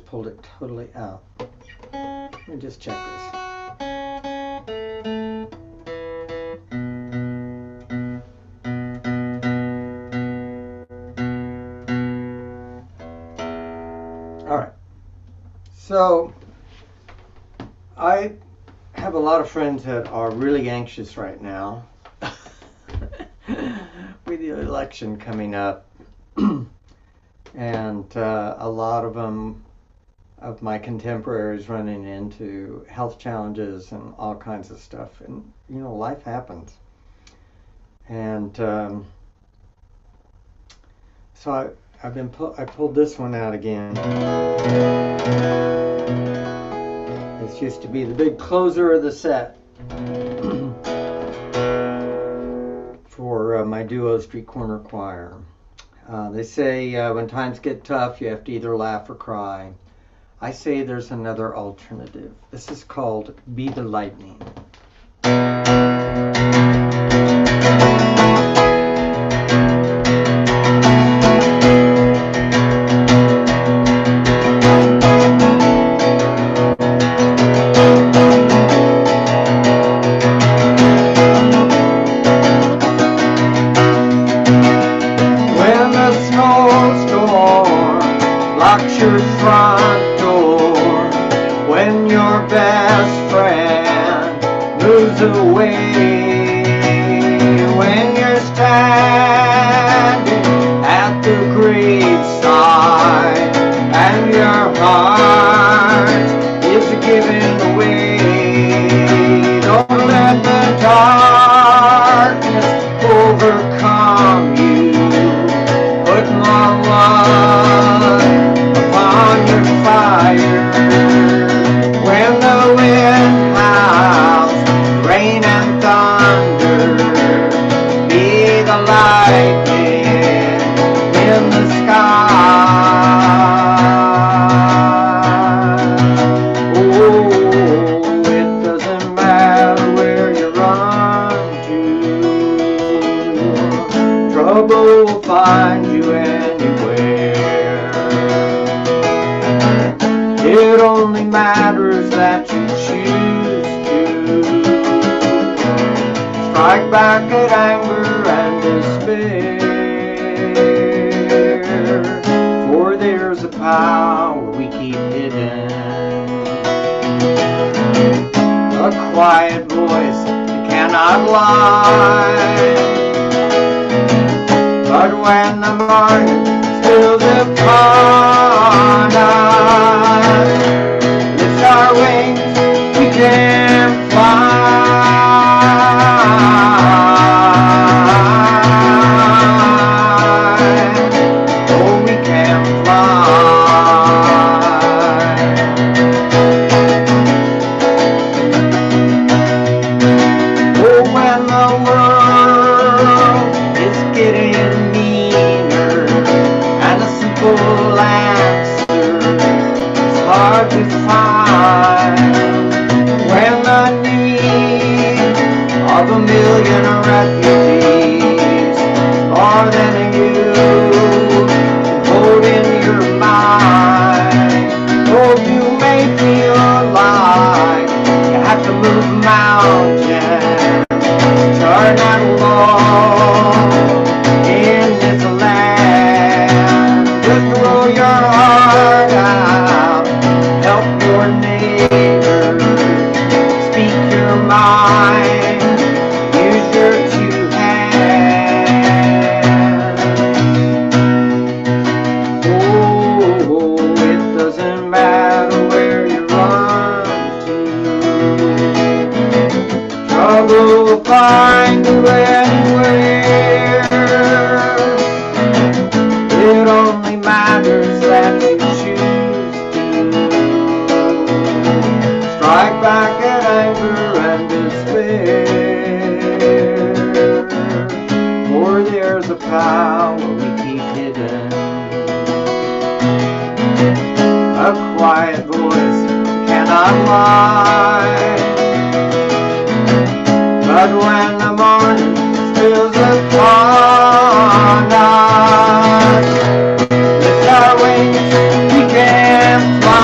Pulled it totally out. Let me just check this. All right. So I have a lot of friends that are really anxious right now with the election coming up. And a lot of them of my contemporaries running into health challenges and all kinds of stuff. And, you know, life happens. And so I pulled this one out again. This used to be the big closer of the set for my duo Street Corner Choir. They say when times get tough, you have to either laugh or cry. I say there's another alternative. This is called Be the Lightning. When the snowstorm blocks your front door, when your best friend moves away, when you're standing at the graveside and your heart is giving away, don't let the darkness overcome you. Put more wood upon your fire. When the wind howls, rain and thunder, be the lightning in the sky. Oh, it doesn't matter where you run to, trouble will find you anywhere. It only matters that you choose to strike back at anger and despair. For there's a power we keep hidden, a quiet voice that cannot lie. But when the morning spills upon us, lift our wings, we can fly. Oh, we can fly. Oh, when the world is getting meaner and a simple answer is hard to find, when the need of a million refugees more than you can hold in your mind. Oh, you may feel like you have to move mountains, turn and walk in this land. Just roll your heart out, help your neighbor, speak your mind, use your two hands. Oh, it doesn't matter where you run to, trouble will find you anywhere. It only matters that you choose to strike back at anger and despair. For there's a power we keep hidden, a quiet voice cannot lie. But when the morning spills upon us, lift our wings, we can fly.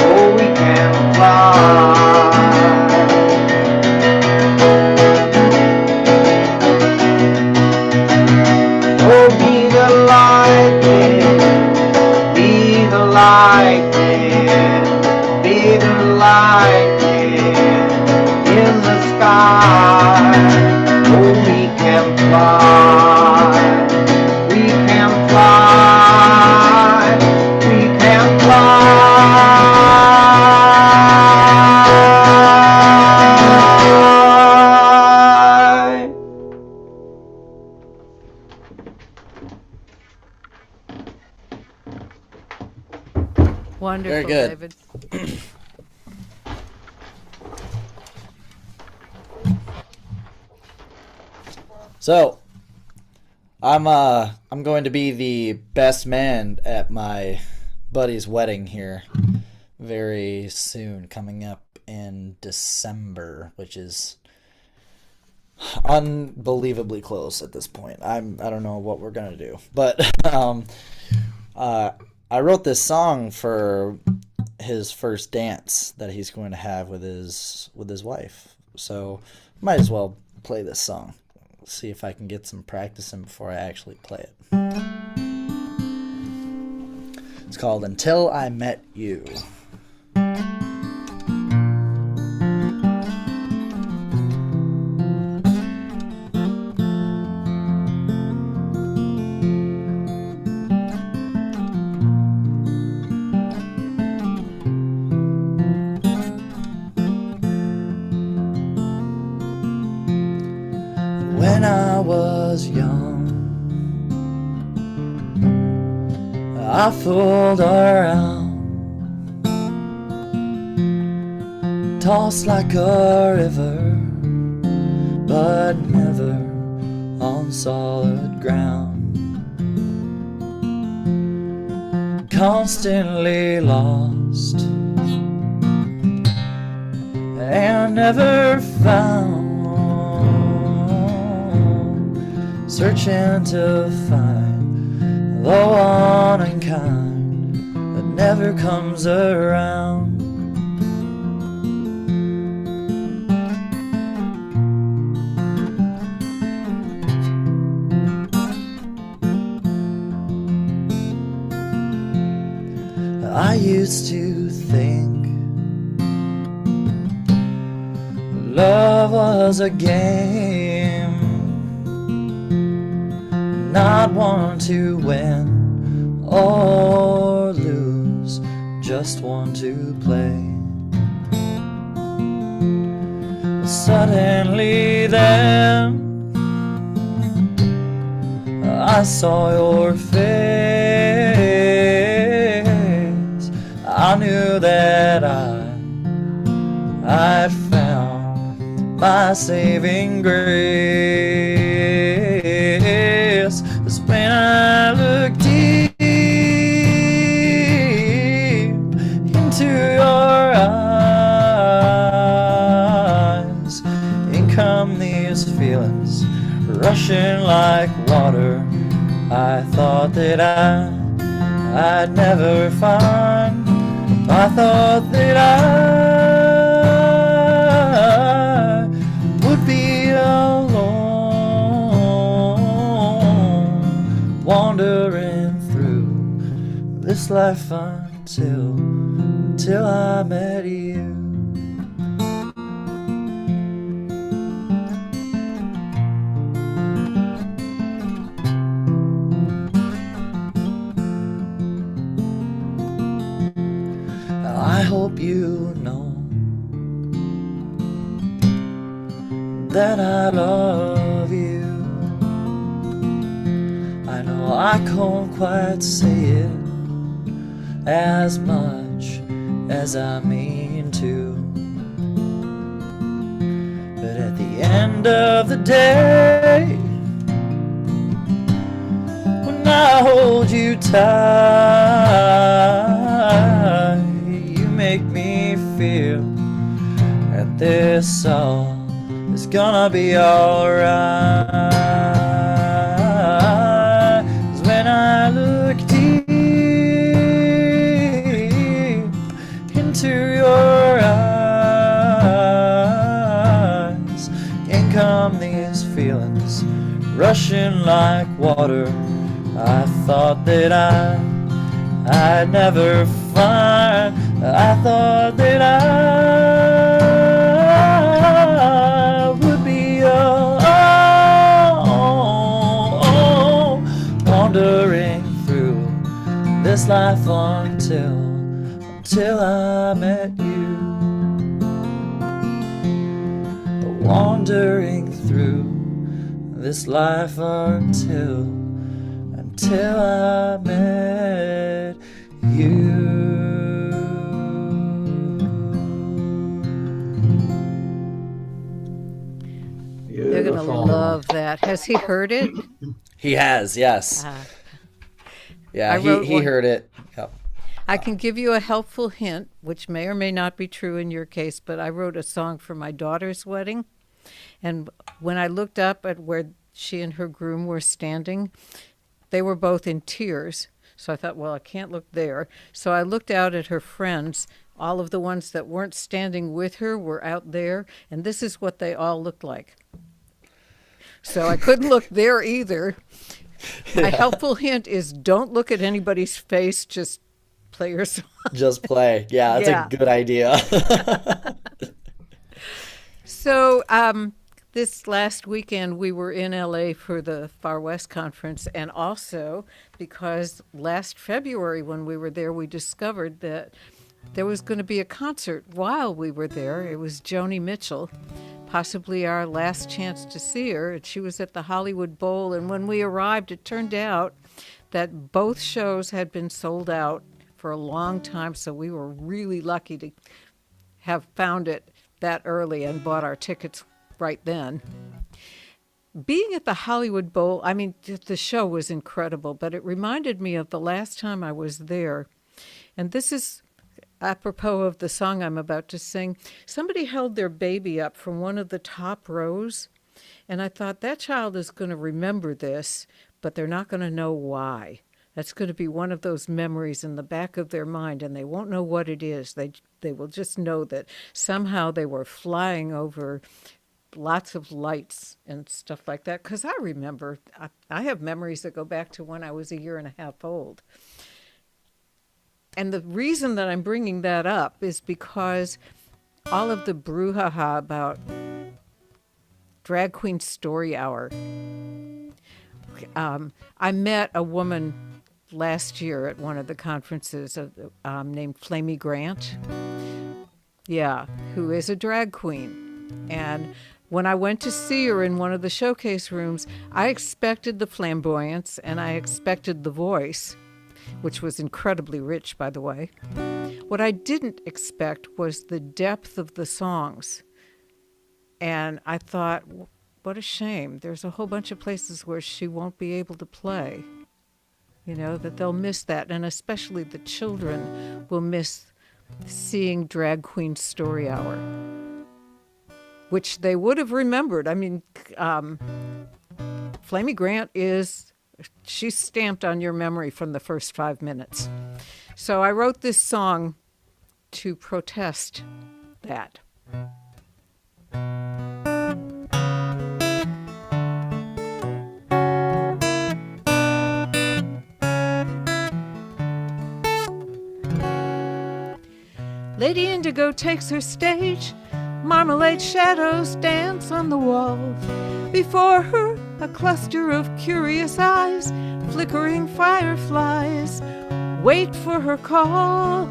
Oh, we can fly. Oh, be the lightning, be the lightning, be the lightning in the sky. Oh, we can fly. We can fly. We can fly. Wonderful, Very good. David. So, I'm going to be the best man at my buddy's wedding here very soon, coming up in December, which is unbelievably close at this point. I don't know what we're gonna do, but I wrote this song for his first dance that he's going to have with his wife. So might as well play this song. See if I can get some practice in before I actually play it. It's called Until I Met You. When I was young, I fooled around, tossed like a river, but never on solid ground. Constantly lost and never found. Searching to find the one in kind that never comes around. I used to think love was a game, not one to win or lose, just one to play. Suddenly then I saw your face. I knew that I'd found my saving grace. It's when I look deep into your eyes, in come these feelings rushing like water. I thought that I'd never find. I thought that I would be alone, wandering through this life until I met you. I hope you know that I love you. I know I can't quite say it as much as I mean to, but at the end of the day, when I hold you tight, you make me feel that this all is gonna be alright. 'Cause when I look deep into your eyes, in come these feelings rushing like water. I thought that I'd never find. I thought that I would be alone, life until I met you. Wandering through this life until I met you. They're going to love that. Has he heard it? He has, yes. Yeah, he heard it. Yep. I can give you a helpful hint, which may or may not be true in your case, but I wrote a song for my daughter's wedding. And when I looked up at where she and her groom were standing, they were both in tears. So I thought, well, I can't look there. So I looked out at her friends. All of the ones that weren't standing with her were out there, and this is what they all looked like. So I couldn't look there either. A helpful hint is don't look at anybody's face, just play your song. Just play. Yeah, that's a good idea. So this last weekend we were in LA for the Far West Conference, and also because last February when we were there, we discovered that there was going to be a concert while we were there. It was Joni Mitchell, possibly our last chance to see her. She was at the Hollywood Bowl, and when we arrived, it turned out that both shows had been sold out for a long time, so we were really lucky to have found it that early and bought our tickets right then. Being at the Hollywood Bowl, I mean, the show was incredible, but it reminded me of the last time I was there. And this is apropos of the song I'm about to sing. Somebody held their baby up from one of the top rows, and I thought that child is going to remember this, but they're not going to know why. That's going to be one of those memories in the back of their mind, and they won't know what it is. They will just know that somehow they were flying over lots of lights and stuff like that, because I remember, I have memories that go back to when I was 1.5 years old. And the reason that I'm bringing that up is because all of the brouhaha about Drag Queen Story Hour. I met a woman last year at one of the conferences named Flamey Grant, who is a drag queen. And when I went to see her in one of the showcase rooms, I expected the flamboyance and I expected the voice, which was incredibly rich, by the way. What I didn't expect was the depth of the songs. And I thought, what a shame. There's a whole bunch of places where she won't be able to play. You know, that they'll miss that. And especially the children will miss seeing Drag Queen Story Hour, which they would have remembered. I mean, Flamey Grant she's stamped on your memory from the first 5 minutes. So I wrote this song to protest that. Lady Indigo takes her stage. Marmalade shadows dance on the walls. Before her, a cluster of curious eyes, flickering fireflies, wait for her call.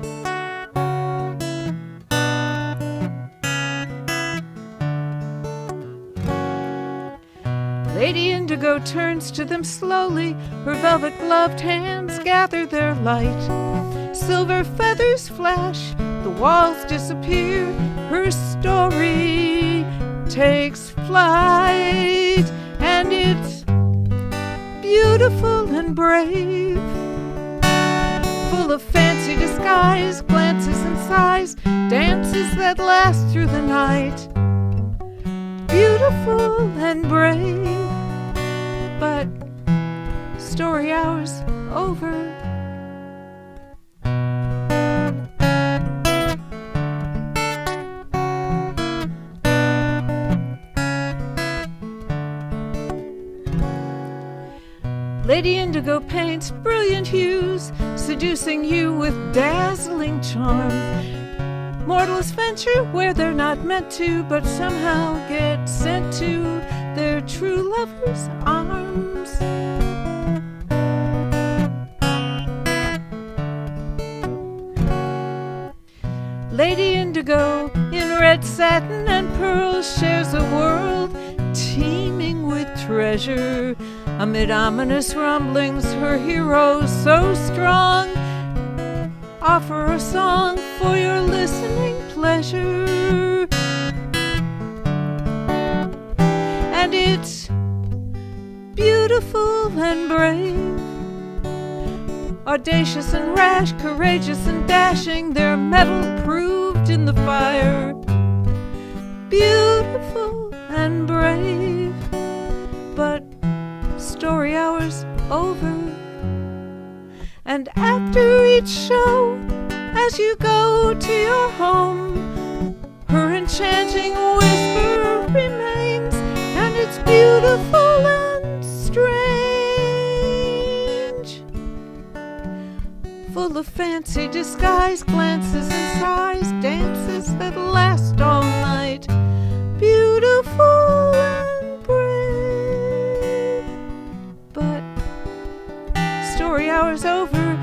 Lady Indigo turns to them slowly. Her velvet-gloved hands gather their light. Silver feathers flash, the walls disappear. Her story takes flight, and it's beautiful and brave, full of fancy disguise, glances and sighs, dances that last through the night. Beautiful and brave, but story hour's over. Lady Indigo paints brilliant hues, seducing you with dazzling charm. Mortals venture where they're not meant to, but somehow get sent to their true lover's arms. Lady Indigo in red satin and pearls shares a world teeming with treasure. Amid ominous rumblings, her heroes so strong offer a song for your listening pleasure. And it's beautiful and brave, audacious and rash, courageous and dashing, their mettle proved in the fire. Beautiful and brave, but story hour's over. And after each show, as you go to your home, her enchanting whisper remains, and it's beautiful and strange. Full of fancy disguise, glances and sighs, dances that last all night. Beautiful and brave, but story hour's over,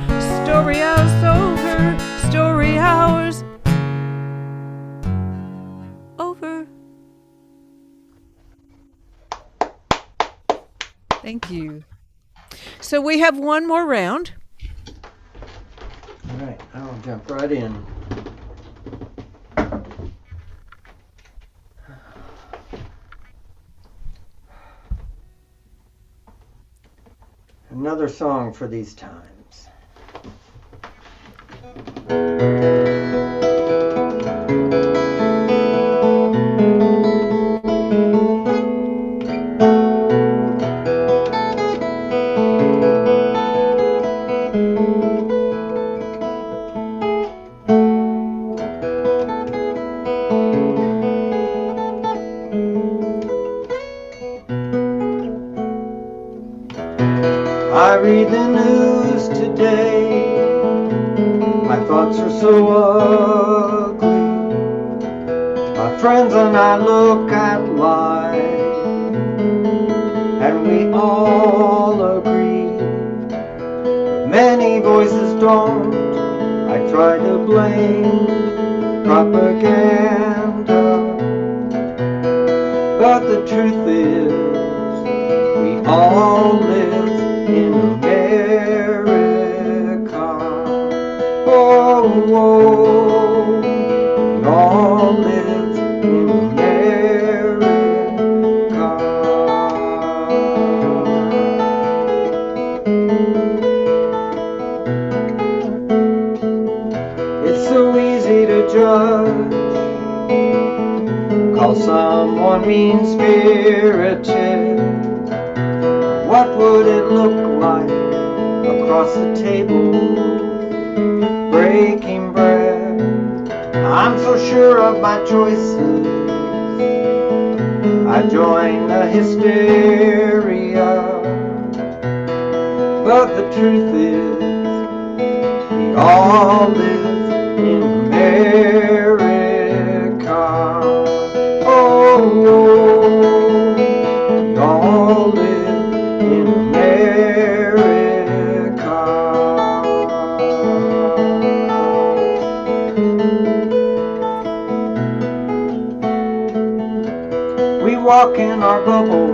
story hour's over, story hour's over. Thank you. So we have one more round. All right, I'll jump right in. Another song for these times. I read the news today, my thoughts are so ugly. My friends and I look at life, and we all agree. But many voices don't. I try to blame propaganda, but the truth is we all live in America. Oh, oh, we all live in America. It's so easy to judge, call someone mean-spirited. What would it look like across the table, breaking bread? I'm so sure of my choices, I join the hysteria. But the truth is, we all live in America. Oh, we all live in America. We walk in our bubble,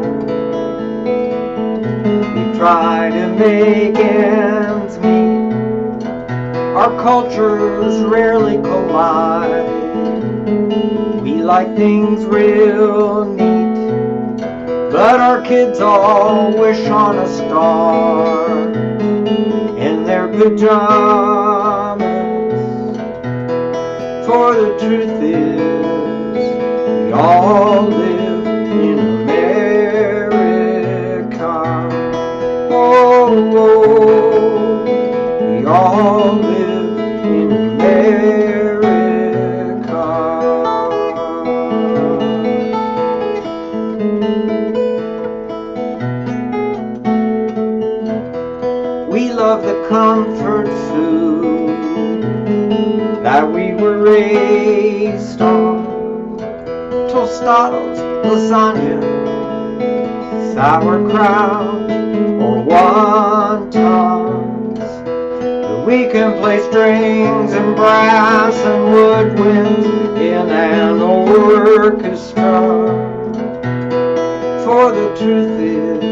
we try to make ends meet. Our cultures rarely collide, we like things real neat. But our kids all wish on a star in their pajamas. For the truth is, we all live in America. Oh, we all live in America. We love the comfort food that we were raised on. Tostados, lasagna, sauerkraut, or wontons. The We can play strings and brass and woodwind in an orchestra. For the truth is,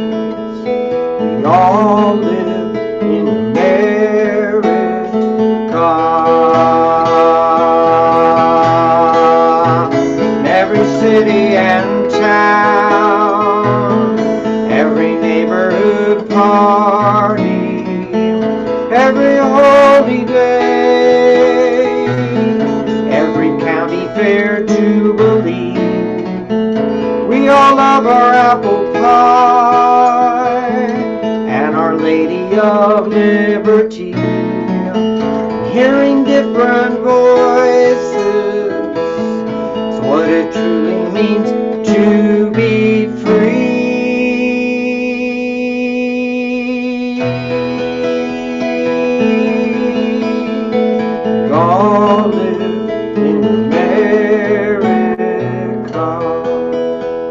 we all live in America. In every city and town, every neighborhood party, every holy day, every county fair jubilee, we all love our apple pie and Our Lady of Liberty. Hearing different voices is what it truly means to be free. We all live in America.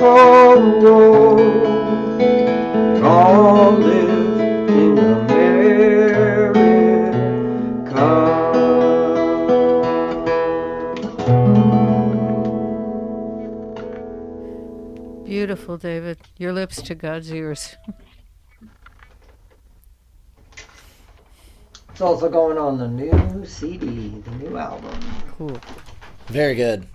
Oh, we all live in America. Beautiful, David. Your lips to God's ears. It's also going on the new CD, the new album. Cool. Very good.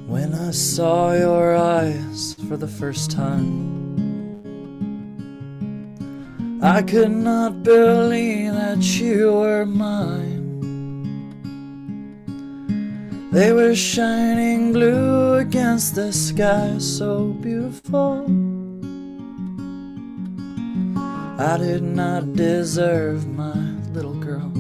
When I saw your eyes for the first time, I could not believe that you were mine. They were shining blue against the sky, so beautiful. I did not deserve my little girl.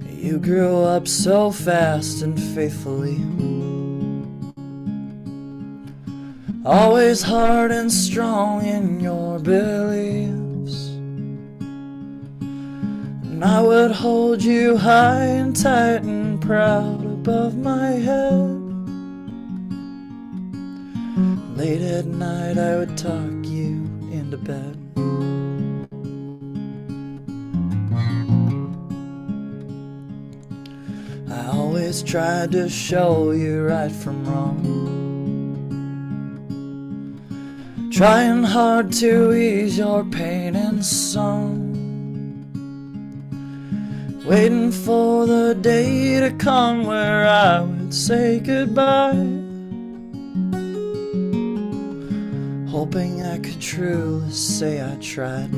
You grew up so fast and faithfully, always hard and strong in your beliefs. And I would hold you high and tight and proud above my head. Late at night I would talk you into bed. I always tried to show you right from wrong, trying hard to ease your pain and song, waiting for the day to come where I would say goodbye, hoping I could truly say I tried.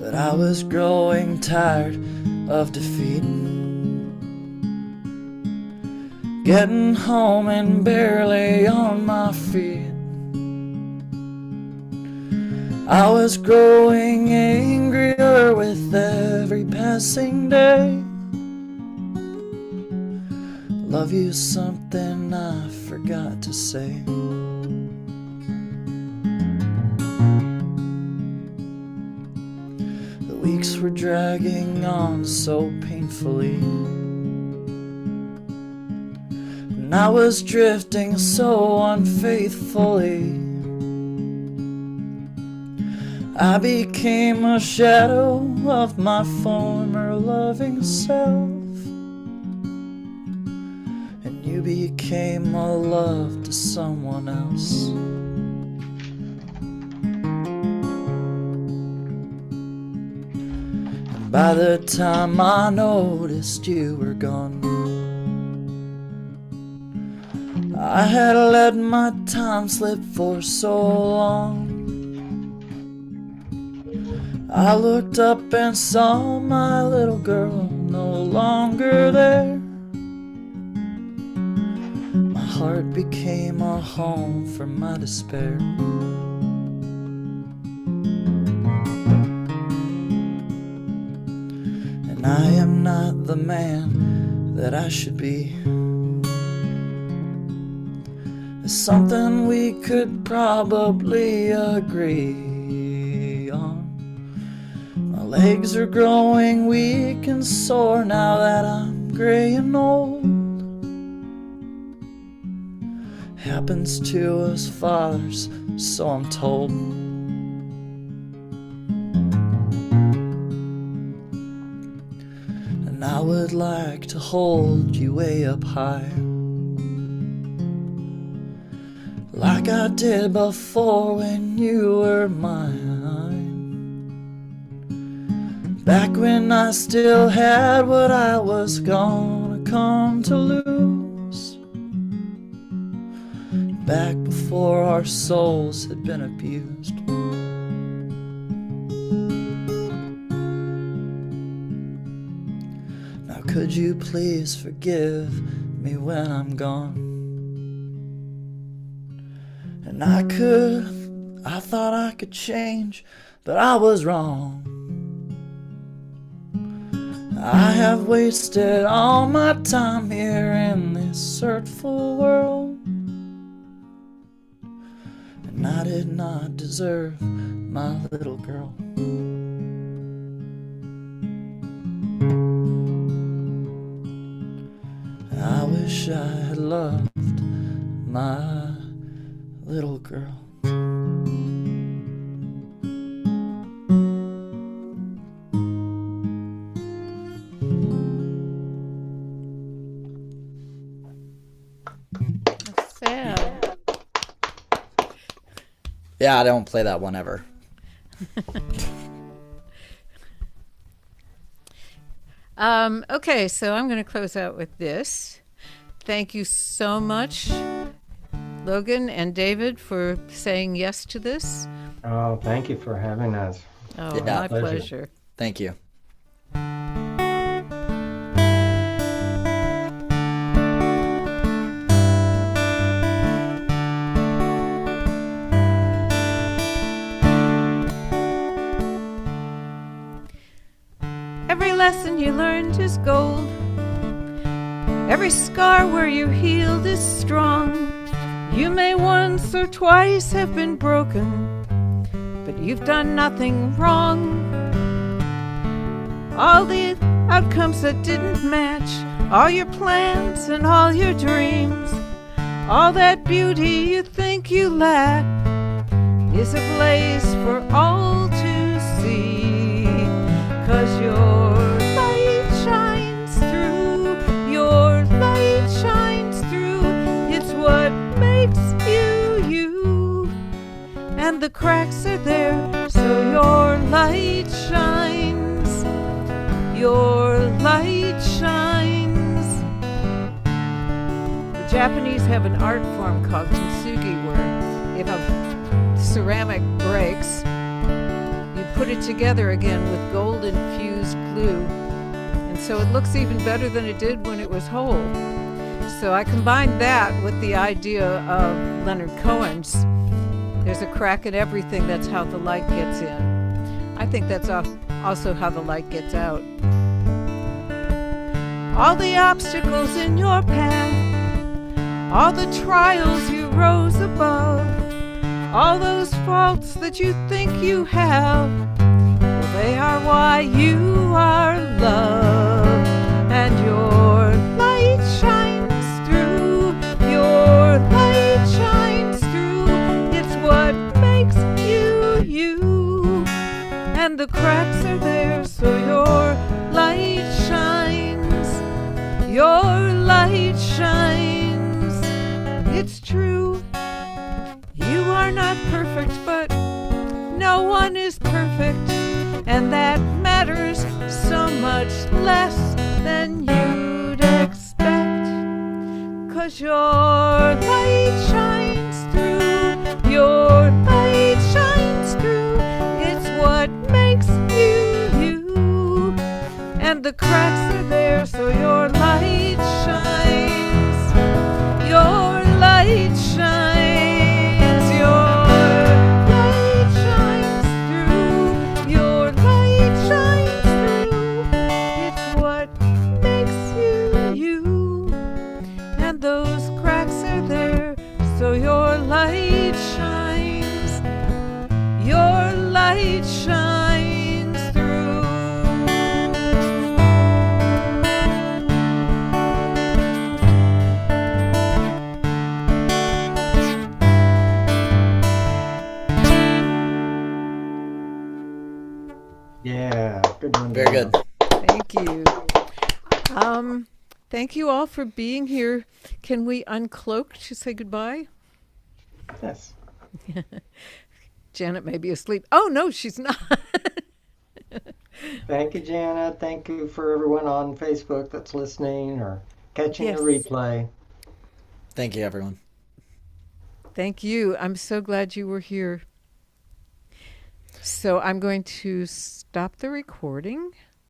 But I was growing tired of defeat, getting home and barely on my feet. I was growing angrier with every passing day. Love you's something I forgot to say. The weeks were dragging on so painfully, and I was drifting so unfaithfully. I became a shadow of my former loving self, and you became a love to someone else. And by the time I noticed you were gone, I had let my time slip for so long. I looked up and saw my little girl no longer there. My heart became a home for my despair. And I am not the man that I should be. It's something we could probably agree on. My legs are growing weak and sore now that I'm gray and old. Happens to us fathers, so I'm told. And I would like to hold you way up high, like I did before when you were mine. Back when I still had what I was gonna come to lose. Back before our souls had been abused. Now could you please forgive me when I'm gone? And I thought I could change, but I was wrong. I have wasted all my time here in this hurtful world, and I did not deserve my little girl. I wish I had loved my little girl. That's sad. Yeah, I don't play that one ever. Okay, so I'm going to close out with this. Thank you so much, Logan and David, for saying yes to this. Oh, thank you for having us. Oh, Yeah, my pleasure. Thank you. Every lesson you learned is gold. Every scar where you healed is strong. You may once or twice have been broken, but you've done nothing wrong. All the outcomes that didn't match, all your plans and all your dreams, all that beauty you think you lack is ablaze for all to see. 'Cause your light shines through, your light shines through. It's what makes you you, and the cracks are there, so your light shines, your light shines. The Japanese have an art form called kintsugi, where if a ceramic breaks, you put it together again with gold infused glue, and so it looks even better than it did when it was whole. So I combined that with the idea of Leonard Cohen's "There's a crack in everything, that's how the light gets in." I think that's also how the light gets out. All the obstacles in your path, all the trials you rose above, all those faults that you think you have, well, they are why you are loved. And your light shines through, your light shines through. It's what makes you you, and the cracks are there, so your light shines, your light shines. It's true, you are not perfect, but no one is perfect, and that matters so much less than you'd expect. 'Cause your light shines through, your light shines through. It's what makes you you, and the cracks are so your light shines. Your light shines. Your light shines through. Your light shines through. It's what makes you you. And those cracks are there, so your light shines. Your light shines through. Yeah, good one. Very good. Thank you. Thank you all for being here. Can we uncloak to say goodbye? Yes. Janet may be asleep. Oh, no, she's not. Thank you, Jana. Thank you for everyone on Facebook that's listening or catching Yes. the replay. Thank you, everyone. Thank you. I'm so glad you were here. So I'm going to stop the recording.